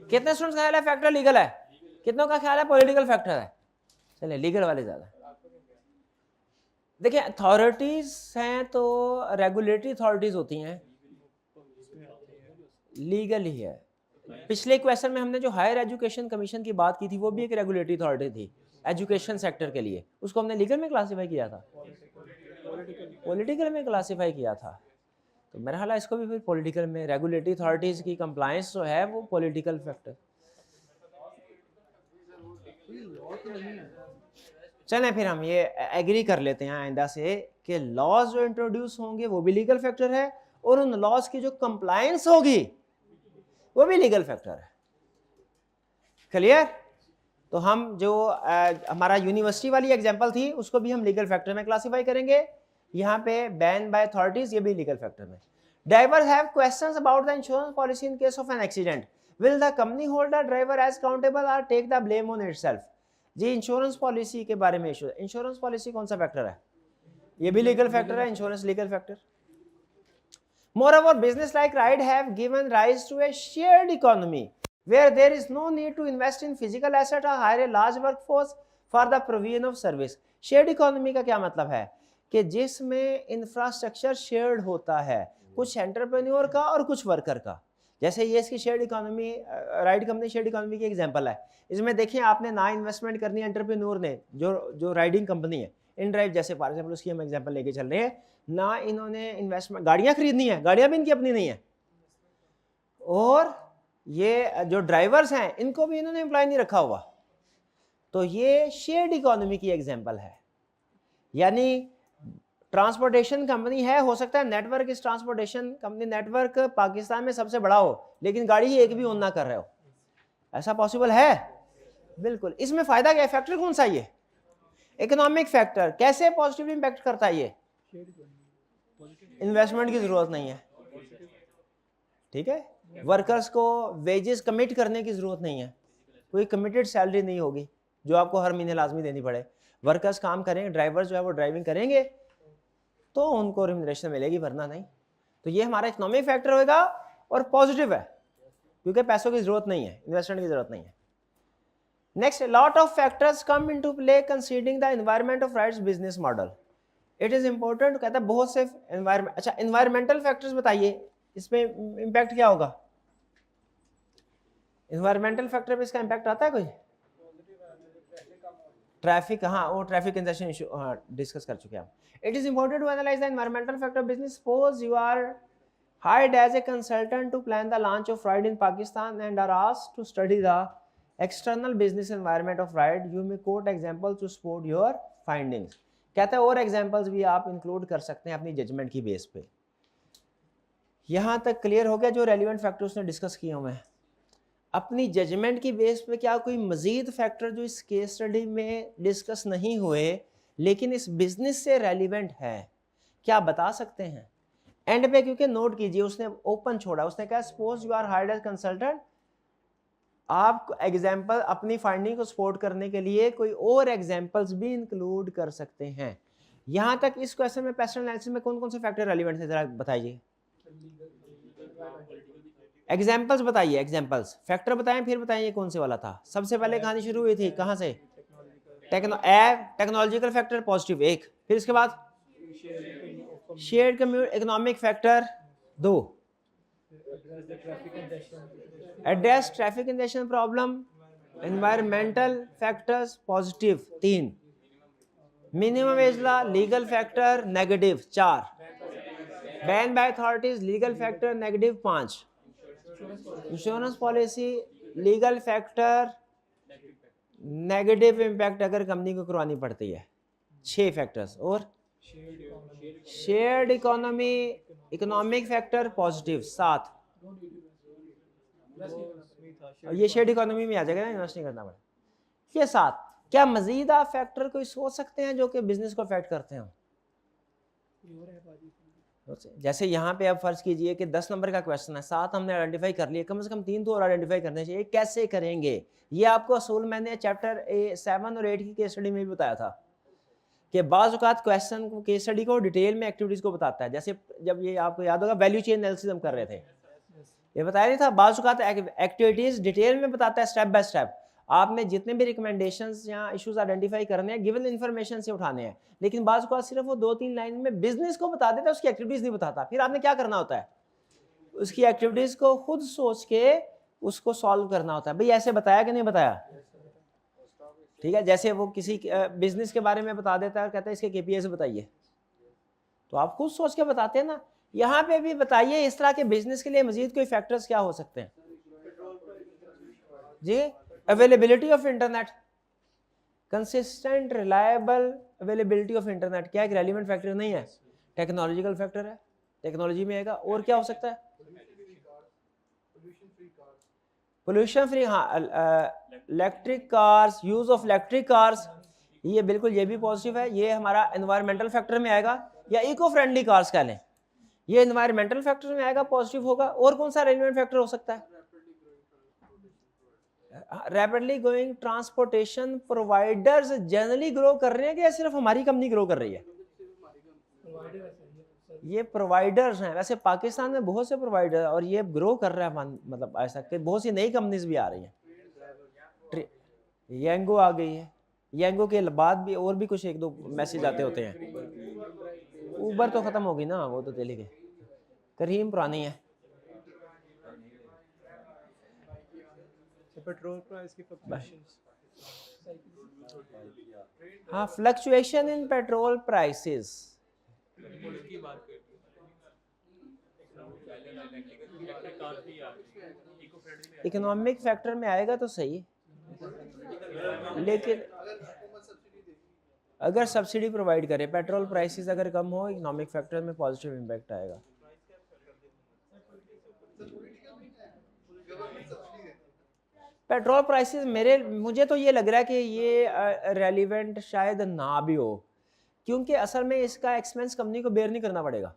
कितने स्टूडेंट्स का ख्याल है फैक्टर लीगल है, कितनों का ख्याल है पॉलिटिकल फैक्टर है? चलिए लीगल वाले ज्यादा। देखिए अथॉरिटीज हैं तो रेगुलेटरी अथॉरिटीज होती हैं, लीगल ही है। पिछले क्वेश्चन में हमने जो हायर एजुकेशन कमीशन की बात की थी वो भी एक रेगुलेटरी अथॉरिटी थी, एजुकेशन सेक्टर के लिए, उसको हमने लीगल में क्लासीफाई किया था, पॉलिटिकल में क्लासीफाई किया था। तो मेरा ख्याल है इसको भी फिर पॉलिटिकल में, रेगुलेटरी अथॉरिटीज़ की कंप्लायंस जो है वो पॉलिटिकल फैक्टर। चलें फिर हम ये एग्री कर लेते हैं आइंदा से कि लॉज जो इंट्रोड्यूस होंगे वो भी लीगल फैक्टर है, और उन लॉज की जो कंप्लायंस होगी वो भी लीगल फैक्टर है। क्लियर? तो हम जो हमारा यूनिवर्सिटी वाली एग्जांपल थी उसको भी हम लीगल फैक्टर में क्लासिफाई करेंगे। यहाँ पे बैन बाय अथॉरिटीज, ये भी लीगल फैक्टर में। Drivers have questions about the insurance policy in case of an accident, will the company hold the driver as countable और take the blame on itself. जी insurance policy के बारे में issue, insurance policy कौन सा factor है? ये भी लीगल फैक्टर है, insurance legal factor. Moreover, business like ride have given rise to a shared economy where there is no need to invest in physical asset or hire a large workforce for the provision of service. Shared economy का क्या मतलब है कि जिसमें infrastructure shared होता है, कुछ entrepreneur का और कुछ वर्कर का। जैसे ये इसकी shared economy, ride company shared economy की एग्जांपल है। इसमें देखिए आपने ना इन्वेस्टमेंट करनी है एंटरप्रेन्योर ने, जो राइडिंग कंपनी है, इन ड्राइव जैसे फॉर एग्जांपल उसकी हम एग्जांपल लेके चल रहे हैं, ना इन्होंने इन्वेस्टमेंट, गाड़ियां खरीदनी है, गाड़ियां भी इनकी अपनी नहीं है, और ये जो ड्राइवर्स हैं इनको भी इन्होंने एम्प्लॉय नहीं रखा हुआ। तो ये शेयर्ड इकोनॉमी की एग्जांपल है। यानी ट्रांसपोर्टेशन कंपनी है, हो सकता है नेटवर्क, इस ट्रांसपोर्टेशन कंपनी नेटवर्क पाकिस्तान में सबसे बड़ा हो, लेकिन गाड़ी ही एक भी ओन ना कर रहे हो, ऐसा पॉसिबल है? बिल्कुल। इसमें फायदा क्या है? फैक्टर कौन सा? ये इकोनॉमिक फैक्टर। कैसे पॉजिटिव इंपैक्ट करता है ये? इन्वेस्टमेंट की जरूरत नहीं है, ठीक है, वर्कर्स को वेजेस कमिट करने की जरूरत नहीं है, कोई कमिटेड सैलरी नहीं होगी जो आपको हर महीने लाजमी देनी पड़े। वर्कर्स काम करेंगे, ड्राइवर्स जो है वो ड्राइविंग करेंगे तो उनको रिम्यूनरेशन मिलेगी, वरना नहीं। तो ये हमारा इकोनॉमिक फैक्टर होगा और पॉजिटिव है क्योंकि पैसों की जरूरत नहीं है, इन्वेस्टमेंट की जरूरत नहीं है। Next, lot of factors come into play considering the environment of rights business model. It is important, कहता है बहुत से एनवायरमेंट। अच्छा, एनवायरमेंटल फैक्टर्स बताइए, इसमें इंपैक्ट क्या होगा? एनवायरमेंटल फैक्टर पे इसका इंपैक्ट आता है कोई? ट्रैफिक, हाँ वो ट्रैफिक कंजेशन इशू डिस्कस कर चुके हैं हम। It is important to analyse the environmental factor business. Suppose you are hired as a consultant to plan the launch of ride in Pakistan and are asked to study the external business environment of ride. You may quote examples to support your findings. कहता है और examples भी आप include कर सकते हैं अपनी judgement की बेस पे। यहाँ तक क्लियर हो गया जो रेलिवेंट फैक्टर उसने डिस्कस किए हुए हैं। अपनी जजमेंट की बेस पे क्या कोई मजीद फैक्टर जो इस केस स्टडी में डिस्कस नहीं हुए लेकिन इस बिजनेस से रेलिवेंट है, क्या बता सकते हैं? एंड पे क्योंकि नोट कीजिए उसने ओपन छोड़ा, उसने कहा suppose you are hired as consultant, आप एग्जाम्पल अपनी फाइंडिंग को सपोर्ट करने के लिए कोई और एग्जाम्पल्स भी इंक्लूड कर सकते हैं। यहां तक इस क्वेश्चन में पैसेज एनालिसिस में कौन कौन से फैक्टर रेलिवेंट थे जरा बताइए, एग्जाम्पल्स बताइए, एग्जाम्पल्स फैक्टर बताएं फिर बताइए कौन से वाला था। सबसे पहले कहानी शुरू हुई थी कहां से? टेक्नोलॉजिकल फैक्टर पॉजिटिव एक, फिर इसके बाद shared economic factor 2, address traffic congestion problem, environmental factors positive 3, minimum wage law legal factor negative 4, ban by authorities legal factor negative 5, insurance policy legal factor negative impact अगर company को करवानी पड़ती है 6 factors, और shared economy economic factor positive 7। ये shared economy में आ जाएगा ना, इन्वेस्ट नहीं करना पड़ेगा। ये 7। क्या मजीद आप फैक्टर कोई सोच सकते हैं जो कि बिजनेस को अफेक्ट करते हो? जैसे यहाँ पे आप फर्ज कीजिए कि 10 नंबर का क्वेश्चन है, 7 हमने आइडेंटिफाई कर लिए, कम से कम 3 तो और आइडेंटिफाई करने चाहिए। कैसे करेंगे ये आपको असूल मैंने चैप्टर 7 और 8 की केस स्टडी में भी बताया था कि बाज़ औक़ात क्वेश्चन को केस स्टडी को डिटेल में एक्टिविटीज़ को बताता है। जैसे जब ये आपको याद होगा वैल्यू चेन एनालिसिस हम कर रहे थे, ये बताया नहीं था, बाज़ औक़ात एक्टिविटीज़ डिटेल में बताता है स्टेप बाय स्टेप। आपने जितने भी रिकमेंडेशंस या इश्यूज आइडेंटिफाई करने हैं गिवन इन्फॉर्मेशन से उठाने हैं, लेकिन बाज़ औक़ात सिर्फ वो 2-3 लाइन में बिजनेस को बता देता है, उसकी एक्टिविटीज़ नहीं बताता। फिर आपने क्या करना होता है? उसकी एक्टिविटीज़ को खुद सोच के उसको सॉल्व करना होता है। भाई ऐसे बताया कि नहीं बताया? ठीक है, जैसे वो किसी बिजनेस के बारे में बता देता है और कहता है इसके केपीआई बताइए, तो आप खुद सोच के बताते हैं ना। यहाँ पे भी बताइए इस तरह के बिजनेस के लिए मजीद कोई फैक्टर्स क्या हो सकते हैं जी? Availability of internet, consistent reliable availability of internet, क्या एक रेलिवेंट फैक्टर नहीं है? टेक्नोलॉजिकल फैक्टर है, टेक्नोलॉजी में आएगा। और क्या हो सकता है? पोल्यूशन फ्री, हाँ, electric cars, use of electric cars, ये बिल्कुल ये भी पॉजिटिव है, ये हमारा एनवायरमेंटल फैक्टर में आएगा। या इको फ्रेंडली कार्स कह लें, ये एनवायरमेंटल फैक्टर में आएगा, पॉजिटिव होगा। और कौन सा रेलिवेंट फैक्टर हो सकता है? Rapidly growing transportation providers generally grow कर रहे हैं कि सिर्फ हमारी कंपनी ग्रो कर रही है? ये प्रोवाइडर्स हैं, वैसे पाकिस्तान में बहुत से प्रोवाइडर है और ये ग्रो कर रहा है, मतलब ऐसा कि बहुत सी नई कंपनीज भी आ रही हैं। येंगो आ गई है, येंगो के बाद भी और भी कुछ एक दो मैसेज आते होते हैं। ऊबर तो खत्म होगी ना, वो तो चली गई, करीम पुरानी है। पेट्रोल प्राइस की फ्लक्चुएशंस, हाँ, fluctuation in petrol prices, economic factor में आएगा तो सही, लेकिन अगर सब्सिडी प्रोवाइड करे, पेट्रोल प्राइसेस अगर कम हो, इकोनॉमिक फैक्टर में पॉजिटिव इम्पैक्ट आएगा। पेट्रोल प्राइसेस मुझे तो ये लग रहा है कि ये रेलिवेंट शायद ना भी हो, क्योंकि असल में इसका एक्सपेंस कंपनी को बेयर नहीं करना पड़ेगा।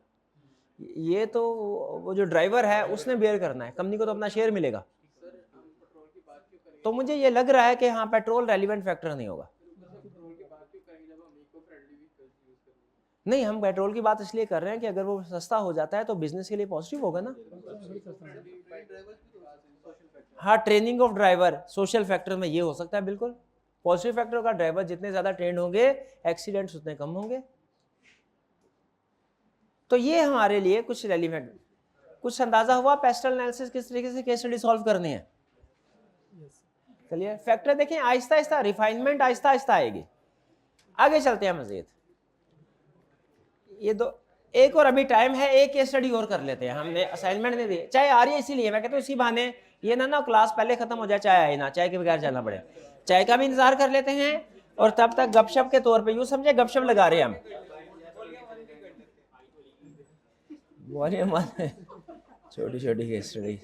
ये तो वो जो ड्राइवर है उसने बेयर करना है, कंपनी को तो अपना शेयर मिलेगा। तो मुझे ये लग रहा है कि हाँ, पेट्रोल रेलिवेंट फैक्टर नहीं होगा। नहीं, हम पेट्रोल की बात इसलिए कर रहे हैं कि अगर वो सस्ता हो जाता है तो बिजनेस के लिए पॉजिटिव होगा ना। हाँ, training of driver social factor में ये हो सकता है, बिल्कुल पॉजिटिव फैक्टर होगा। ड्राइवर जितने ज्यादा ट्रेंड होंगे, एक्सीडेंट्स उतने कम होंगे। तो ये हमारे लिए कुछ रेलिवेंट, कुछ अंदाजा हुआ पेस्टल एनालिसिस किस तरीके से केस स्टडी सॉल्व करनी है। चलिए फैक्टर देखें, आहिस्ता आहिस्ता रिफाइनमेंट आहिस्ता आहिस्ता आएगी। आगे चलते हैं मजीद, ये दो एक और अभी टाइम है, एक केस स्टडी और कर लेते हैं। हमने असाइनमेंट नहीं दी, चाय आ रही है इसीलिए मैं कहता हूँ इसी बहाने ये ना क्लास पहले खत्म हो जाए, चाय आए ना, चाय के बगैर चलना पड़े। चाय का भी इंतजार कर लेते हैं और तब तक गपशप के तौर पे यूं समझे गपशप लगा रहे हैं हम। वॉल्यूम छोटी छोटी केस स्टडी,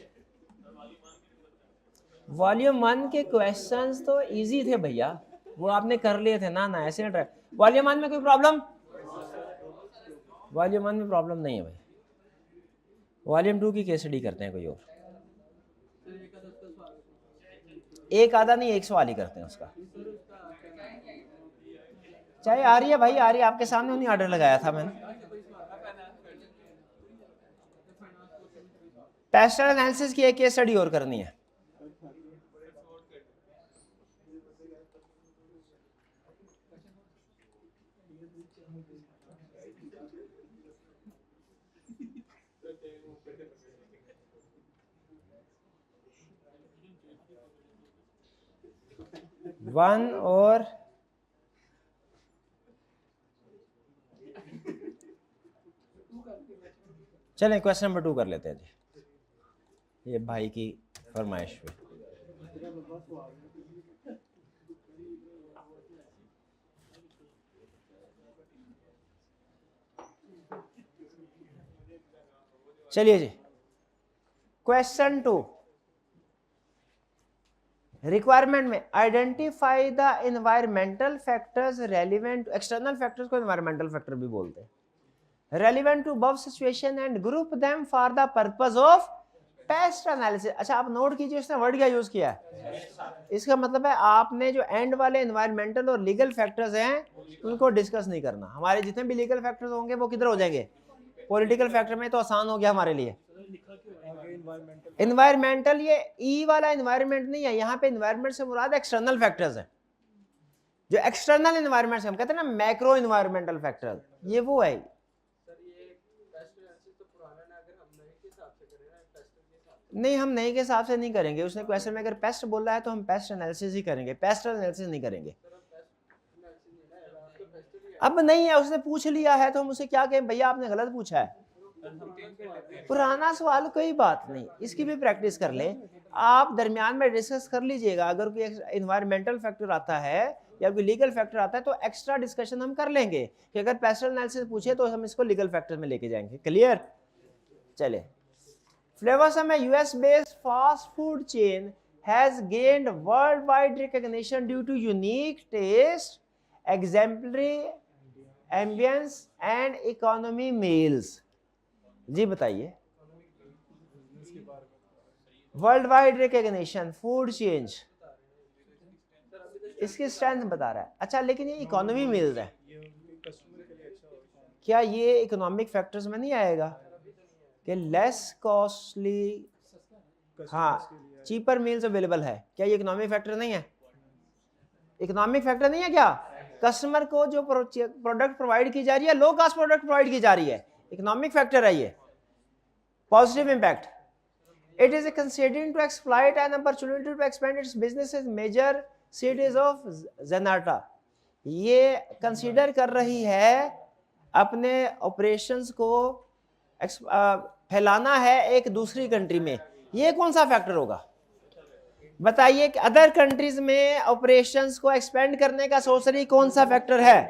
वॉल्यूम 1 के क्वेश्चंस तो इजी थे भैया, वो आपने कर लिए थे ना ऐसे ना ट्राई। वॉल्यूम 1 में कोई प्रॉब्लम? वॉल्यूम 1 में प्रॉब्लम नहीं है भाई। वॉल्यूम 2 की केस स्टडी करते हैं कोई और, एक आधा नहीं, एक सवाल ही करते हैं उसका। चाहे आ रही है भाई, आ रही है, आपके सामने उन्हीं ऑर्डर लगाया था मैंने। पेस्टल एनालिसिस की एक केस स्टडी और करनी है। वन और चलें क्वेश्चन नंबर 2 कर लेते हैं जी, ये भाई की फरमाइश पे। चलिए जी, क्वेश्चन 2 रिक्वायरमेंट में identify the environmental factors relevant, external factors को एनवायरमेंटल फैक्टर भी बोलते हैं, relevant to above situation and group them for the purpose of pest analysis. अच्छा आप नोट कीजिए इसने वर्ड क्या यूज किया है, इसका मतलब है आपने जो एंड वाले एनवायरमेंटल और लीगल फैक्टर्स हैं उनको डिस्कस नहीं करना। हमारे जितने भी लीगल फैक्टर्स होंगे वो किधर हो जाएंगे, पॉलिटिकल फैक्टर में, तो आसान हो गया हमारे लिए। एनवायरमेंटल, ये ई वाला एनवायरमेंट नहीं है, यहाँ पे एनवायरमेंट से मुराद एक्सटर्नल फैक्टर्स है। जो एक्सटर्नल एनवायरमेंट से हम कहते हैं ना मैक्रो एनवायरमेंटल फैक्टर, ये वो है। नहीं, हम नहीं के हिसाब से नहीं करेंगे। उसने क्वेश्चन में अगर पेस्ट बोला है तो हम पेस्ट एनालिसिस ही करेंगे, पेस्ट एनालिसिस नहीं करेंगे। अब नहीं है, उसने पूछ लिया है तो हम उसे क्या कहें, भैया आपने गलत पूछा है। पुराना सवाल कोई बात नहीं, इसकी भी प्रैक्टिस कर लें। आप दरमियान में डिस्कस कर लीजिएगा, अगर कोई एनवायरमेंटल फैक्टर आता है या कोई लीगल फैक्टर आता है तो एक्स्ट्रा डिस्कशन हम कर लेंगे कि अगर पेस्टल एनालिसिस पूछे तो हम इसको लीगल फैक्टर में लेके जाएंगे। क्लियर? चले, Flavors में US based fast food chain has gained worldwide recognition due to unique taste, exemplary ambience and economy meals. जी बताइए। Worldwide recognition food chain, इसकी स्ट्रेंथ बता रहा है। अच्छा, लेकिन ये इकोनॉमी मील्स है, क्या ये इकोनॉमिक फैक्टर्स में नहीं आएगा कि लेस कॉस्टली, हाँ चीपर मील्स अवेलेबल है, क्या ये इकोनॉमिक फैक्टर नहीं है? इकोनॉमिक फैक्टर नहीं है क्या? कस्टमर को जो प्रोडक्ट प्रोवाइड की जा रही है, लो कॉस्ट प्रोडक्ट प्रोवाइड की जा रही है, इकोनॉमिक फैक्टर है ये, positive impact. It is considering to exploit an opportunity to expand its business in major cities of Zanata. ये कंसीडर कर रही है अपने ऑपरेशंस को फैलाना है एक दूसरी कंट्री में। ये कौन सा फैक्टर होगा बताइए कि अदर कंट्रीज में ऑपरेशंस को एक्सपेंड करने का सोच रही, कौन सा फैक्टर है?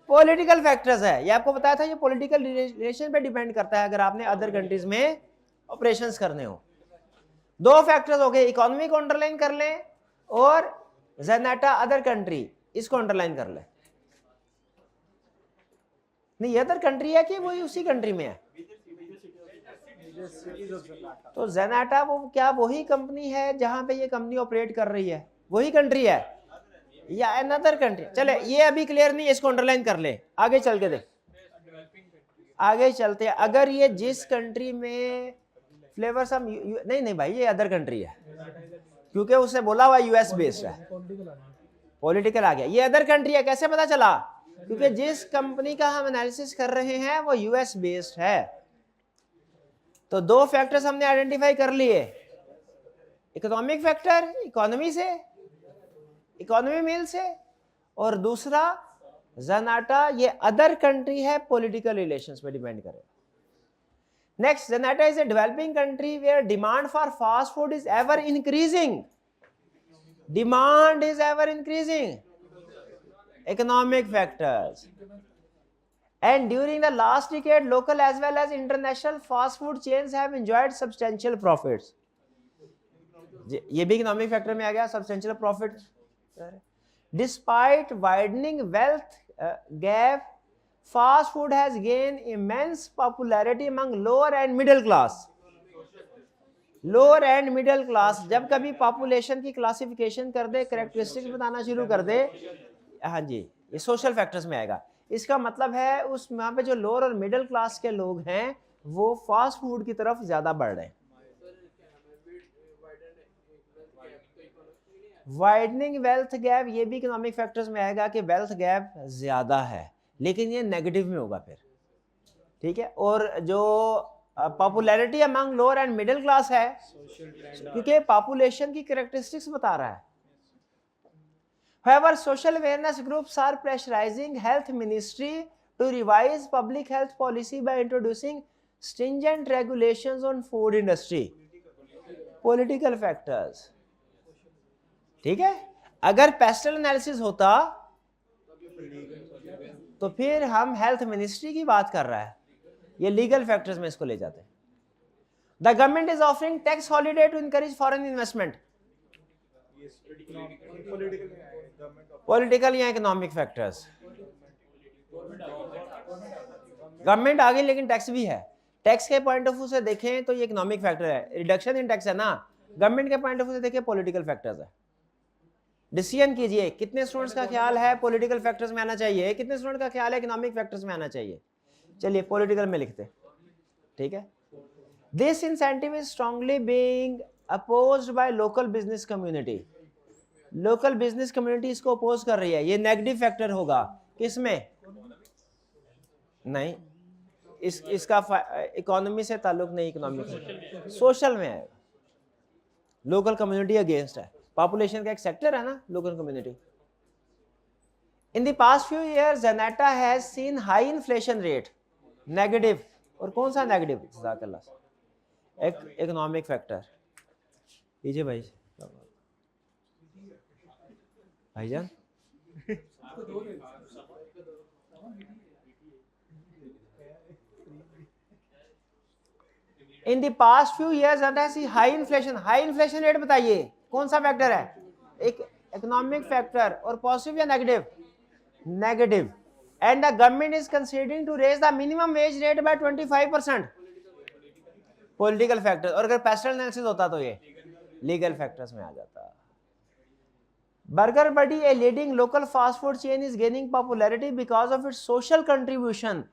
पॉलिटिकल फैक्टर्स है। ये आपको बताया था, ये पॉलिटिकल रिलेशन पे डिपेंड करता है अगर आपने अदर कंट्रीज में ऑपरेशंस करने हो। दो फैक्टर्स हो गए, इकोनॉमी को अंडरलाइन कर लें और ज़ेनाटा अदर कंट्री, इसको अंडरलाइन कर लें। नहीं, ये अदर कंट्री है कि वही उसी कंट्री में है? तो ज़ेनाटा वो क्या वही कंपनी है जहां पे ये कंपनी ऑपरेट कर रही है, वही कंट्री है या अनदर कंट्री? चले, ये अभी क्लियर नहीं है, इसको अंडरलाइन कर ले, आगे चल के देख, आगे चलते हैं। अगर ये जिस कंट्री में फ्लेवर्स हम नहीं भाई, ये अदर कंट्री है क्योंकि उसने बोला हुआ यूएस बेस्ड है, पॉलिटिकल आ गया। ये अदर कंट्री है, कैसे पता चला? क्योंकि जिस कंपनी का हम एनालिसिस कर रहे हैं वो यूएस बेस्ड है। तो दो फैक्टर्स हमने आइडेंटिफाई कर लिए, इकोनॉमिक फैक्टर इकोनॉमी से, इकोनॉमी मील से, और दूसरा ज़ेनाटा ये अदर कंट्री है, पॉलिटिकल रिलेशंस पे डिपेंड करेगा। Next, Zenata is a developing country where demand for fast food is ever increasing. Demand is ever increasing. Economic factors. And during the last decade, local as well as international fast food chains have enjoyed substantial profits. ये भी economic factor में आ गया, substantial profit. Despite widening wealth gap, fast food has gained immense popularity among lower and middle class. Lower and middle class, जब कभी population की classification कर दे, characteristics बताना शुरू कर दे, हाँ जी, ये सोशल फैक्टर्स में आएगा। इसका मतलब है उस वहाँ पे जो लोअर और मिडिल क्लास के लोग हैं वो फास्ट फूड की तरफ ज्यादा बढ़ रहे हैं। वाइडनिंग वेल्थ गैप, ये भी इकोनॉमिक फैक्टर्स में आएगा कि वेल्थ गैप ज्यादा है, लेकिन ये नेगेटिव में होगा फिर, ठीक है। और जो popularity among lower and middle class है क्योंकि पॉपुलेशन की कैरेक्टरिस्टिक्स बता रहा है। However, social awareness groups are pressurizing health ministry to revise public health policy by introducing stringent regulations on food industry. Political factors, ठीक है। अगर पेस्टल एनालिसिस होता तो फिर हम हेल्थ मिनिस्ट्री की बात कर रहा है, ये लीगल फैक्टर्स में इसको ले जाते हैं। The government is offering tax holiday to encourage foreign investment. Political या इकोनॉमिक फैक्टर्स? गवर्नमेंट आ गई लेकिन टैक्स भी है। टैक्स के पॉइंट ऑफ व्यू से देखें तो ये इकोनॉमिक फैक्टर है, रिडक्शन इन टैक्स है ना। गवर्नमेंट के पॉइंट ऑफ व्यू से देखें पॉलिटिकल फैक्टर्स है। डिसीजन कीजिए, कितने स्टूडेंट्स का ख्याल है पॉलिटिकल फैक्टर्स में आना चाहिए, कितने स्टूडेंट का ख्याल है इकोनॉमिक फैक्टर्स में आना चाहिए। चलिए पॉलिटिकल में लिखते, ठीक है। This incentive is strongly being opposed by local business community. Local business community इसको अपोज कर रही है, ये नेगेटिव फैक्टर होगा किसमें? नहीं, इसका इकोनॉमी से ताल्लुक नहीं, इकोनॉमिक सोशल में आएगा। लोकल कम्युनिटी अगेंस्ट है, पॉपुलेशन का एक सेक्टर है ना local community. In the past few years Zeneta has seen high inflation rate, negative. और कौन सा नेगेटिव? जज़ाकल्लाह। एक इकोनॉमिक फैक्टर। लीजिए भाईजान। In the past few years high inflation. High inflation rate बताइए कौन सा फैक्टर है? एक इकोनॉमिक फैक्टर। और पॉजिटिव या नेगेटिव? नेगेटिव। And the government is considering to raise the minimum wage rate by 25%। Political factor. और अगर पेस्टल एनालिसिस होता तो ये लीगल फैक्टर्स में आ जाता। Burger buddy, a leading local fast food chain, is gaining popularity because of its social contribution,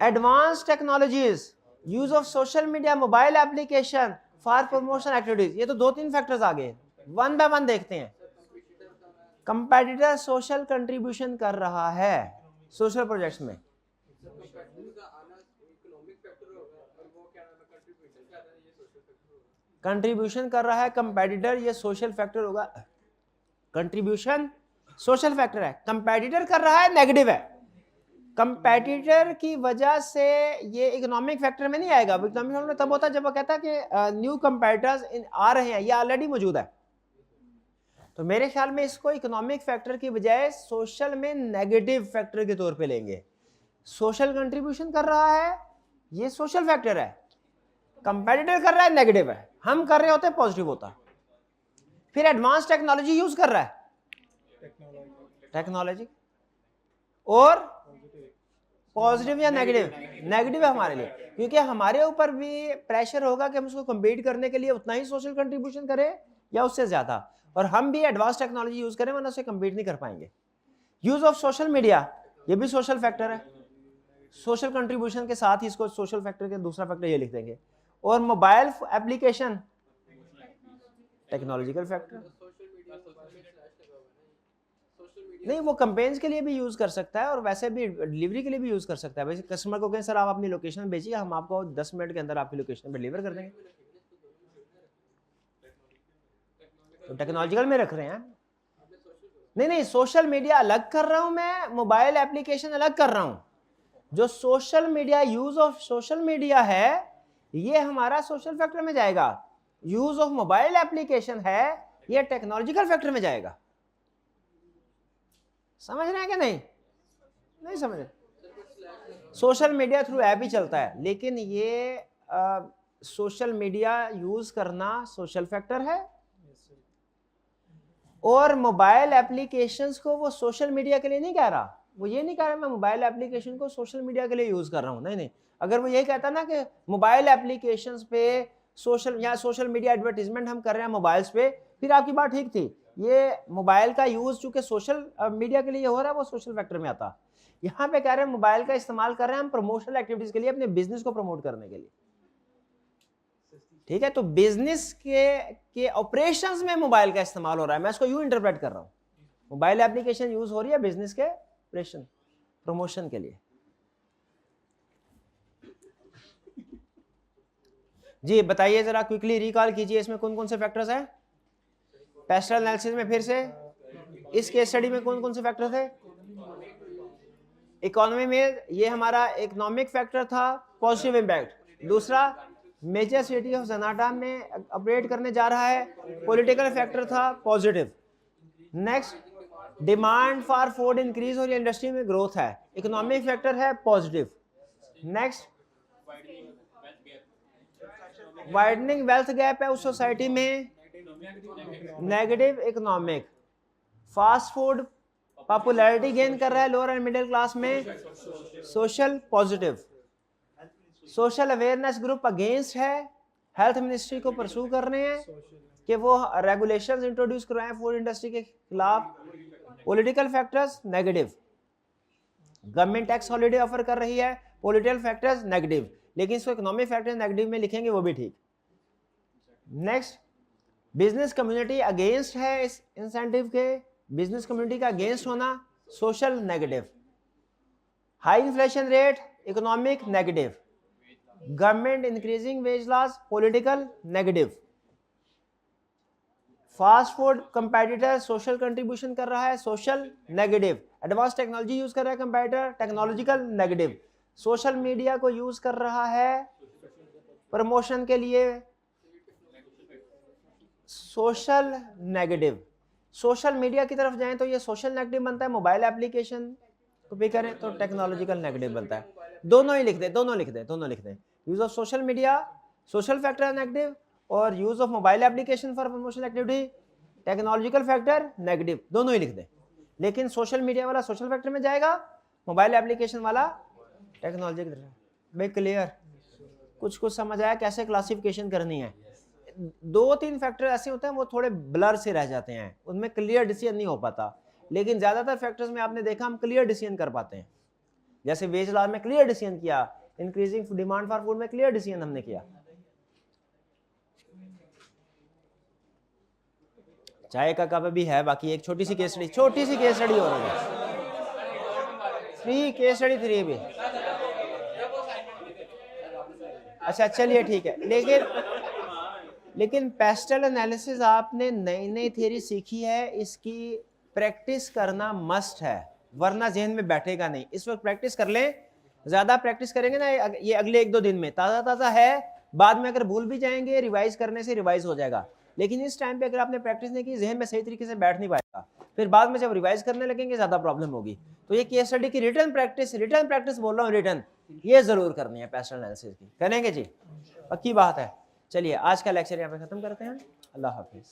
advance technologies, use of social media, mobile application for promotion activities. ये तो 2-3 factors आ गए, one by one देखते हैं। Competitor social contribution कर रहा है social projects में। Contribution कर रहा है कंपेटिटर, ये सोशल फैक्टर होगा। कंट्रीब्यूशन सोशल फैक्टर है, कंपेटिटर कर रहा है नेगेटिव है। कंपेटिटर की वजह से ये इकोनॉमिक फैक्टर में नहीं आएगा। इकोनॉमिक फैक्टर तब होता है जब वो कहता है कि न्यू कंपेटिटर्स आ रहे हैं, ये ऑलरेडी मौजूद है। तो मेरे ख्याल में इसको इकोनॉमिक फैक्टर की बजाय सोशल में नेगेटिव फैक्टर के तौर पे लेंगे। सोशल कंट्रीब्यूशन कर रहा है, ये सोशल फैक्टर है। कंपेटिटर कर रहा है, नेगेटिव है। हम कर रहे होते पॉजिटिव होता। फिर एडवांस टेक्नोलॉजी यूज कर रहा है, टेक्नोलॉजी। और पॉजिटिव या नेगेटिव? नेगेटिव है हमारे लिए, क्योंकि हमारे ऊपर भी प्रेशर होगा कि हम उसको कम्पीट करने के लिए उतना ही सोशल कंट्रीब्यूशन करें या उससे ज्यादा। और हम भी एडवांस टेक्नोलॉजी यूज करें वरना उससे कम्पीट नहीं कर पाएंगे। यूज ऑफ सोशल मीडिया, ये भी सोशल फैक्टर है। सोशल कंट्रीब्यूशन के साथ ही इसको सोशल फैक्टर के दूसरा फैक्टर ये लिख देंगे। और मोबाइल एप्लीकेशन, टेक्नोलॉजिकल फैक्टर। नहीं, वो कैंपेन्स के लिए भी यूज कर सकता है और वैसे भी डिलीवरी के लिए भी यूज कर सकता है। वैसे कस्टमर को कहें सर आप अपनी लोकेशन भेजिए, हम आपको 10 मिनट के अंदर आपकी लोकेशन पे डिलीवर कर देंगे। तो टेक्नोलॉजिकल में रख रहे हैं। नहीं, सोशल मीडिया अलग कर रहा हूं मैं, मोबाइल एप्लीकेशन अलग कर रहा हूं। जो social media, use of social media है, ये हमारा सोशल फैक्टर में जाएगा। यूज ऑफ मोबाइल एप्लीकेशन है, ये टेक्नोलॉजिकल फैक्टर में जाएगा। समझ रहे हैं कि नहीं? नहीं समझ रहे। सोशल मीडिया थ्रू ऐप ही चलता है, लेकिन ये सोशल मीडिया यूज करना सोशल फैक्टर है। और मोबाइल एप्लीकेशंस को वो सोशल मीडिया के लिए नहीं कह रहा। वो ये नहीं कह रहा मैं मोबाइल एप्लीकेशन को सोशल मीडिया के लिए यूज कर रहा हूं। नहीं, अगर वो यही कहता ना कि मोबाइल एप्लीकेशंस पे सोशल मीडिया एडवर्टीजमेंट हम कर रहे हैं मोबाइल्स पे, फिर आपकी बात ठीक थी। ये मोबाइल का यूज चूंकि सोशल मीडिया के लिए हो रहा है, वो सोशल फैक्टर में आता। यहाँ पे कह रहे हैं मोबाइल का इस्तेमाल कर रहे हैं हम प्रमोशनल एक्टिविटीज के लिए, अपने बिजनेस को प्रमोट करने के लिए। ठीक है, तो बिजनेस के ऑपरेशंस में मोबाइल का इस्तेमाल हो रहा है। मैं इसको यूं इंटरप्रेट कर रहा हूं, मोबाइल एप्लीकेशन यूज हो रही है बिजनेस के ऑपरेशन प्रमोशन के लिए। जी बताइए जरा, क्विकली रिकॉल कीजिए, इसमें कौन कौन से फैक्टर्स हैं? पेस्टल एनालिसिस में फिर से इस केस स्टडी में कौन कौन से फैक्टर थे? इकोनॉमी में ये हमारा इकोनॉमिक फैक्टर था, पॉजिटिव इंपैक्ट। दूसरा, मेजर सिटी ऑफ ज़ेनाटा में ऑपरेट करने जा रहा है, पॉलिटिकल फैक्टर था, positive. Next, demand for food increase और इंडस्ट्री में ग्रोथ है, इकोनॉमिक फैक्टर है, positive. Next, widening wealth gap है उस सोसाइटी में, negative economic. Fast food popularity gain कर रहा है लोअर एंड मिडिल क्लास में, social, positive. Social awareness group against है, हेल्थ मिनिस्ट्री को परसू कर रहे हैं कि वो रेगुलेशंस इंट्रोड्यूस करवाएं फूड इंडस्ट्री के खिलाफ, political factors negative. Government tax holiday offer कर रही है, पॉलिटिकल फैक्टर्स नेगेटिव। लेकिन इसको इकोनॉमिक फैक्टर नेगेटिव में लिखेंगे वो भी ठीक। नेक्स्ट, बिजनेस कम्युनिटी अगेंस्ट है इस इंसेंटिव के, बिजनेस कम्युनिटी का अगेंस्ट होना, social negative. High inflation rate, economic negative, government increasing wage laws political negative, fast food competitor social contribution कर रहा है social negative, advance technology use कर रहा है competitor technological negative, social media को use कर रहा है प्रमोशन के लिए सोशल नेगेटिव, सोशल मीडिया की तरफ जाएं तो ये सोशल नेगेटिव बनता है, मोबाइल एप्लीकेशन को भी करें तो टेक्नोलॉजिकल नेगेटिव बनता है। दोनों ही लिख दें, दोनों लिख दें। Use of social media social factor negative और use of mobile application for promotional activity technological factor negative, दोनों ही लिख दें। लेकिन सोशल मीडिया वाला सोशल फैक्टर में जाएगा, मोबाइल एप्लीकेशन वाला टेक्नोलॉजी की तरफ। भाई क्लियर, कुछ समझ आया कैसे क्लासिफिकेशन करनी है? 2-3 फैक्टर ऐसे होते हैं वो थोड़े ब्लर से रह जाते हैं, उनमें क्लियर डिसीजन नहीं हो पाता, लेकिन ज्यादातर फैक्टर्स में आपने देखा हम क्लियर डिसीजन कर पाते हैं। जैसे वेज लॉस में क्लियर डिसीजन किया, इंक्रीजिंग डिमांड फॉर फूड में क्लियर डिसीजन हमने किया। चाय का कप भी है, बाकी एक छोटी सी केस स्टडी हो रही है, 3 केस स्टडी 3 भी। अच्छा चलिए ठीक है, लेकिन पेस्टल एनालिसिस आपने नई थ्योरी सीखी है, इसकी प्रैक्टिस करना मस्ट है, वरना जहन में बैठेगा नहीं। इस वक्त प्रैक्टिस कर लें, ज्यादा प्रैक्टिस करेंगे ना ये अगले 1-2 दिन में ताज़ा है, बाद में अगर भूल भी जाएंगे रिवाइज करने से रिवाइज हो जाएगा, लेकिन इस टाइम पे अगर आपने प्रैक्टिस नहीं की जहन में सही तरीके से बैठ नहीं पाएगा, फिर बाद में जब रिवाइज करने लगेंगे ज्यादा प्रॉब्लम होगी। तो ये केस स्टडी की रिटर्न प्रैक्टिस बोल रहा हूँ, रिटर्न ये जरूर करनी है, पेस्टल एनालिसिस की करेंगे जी, पक्की बात है। चलिए आज का लेक्चर यहाँ पे खत्म करते हैं, अल्लाह हाफिज।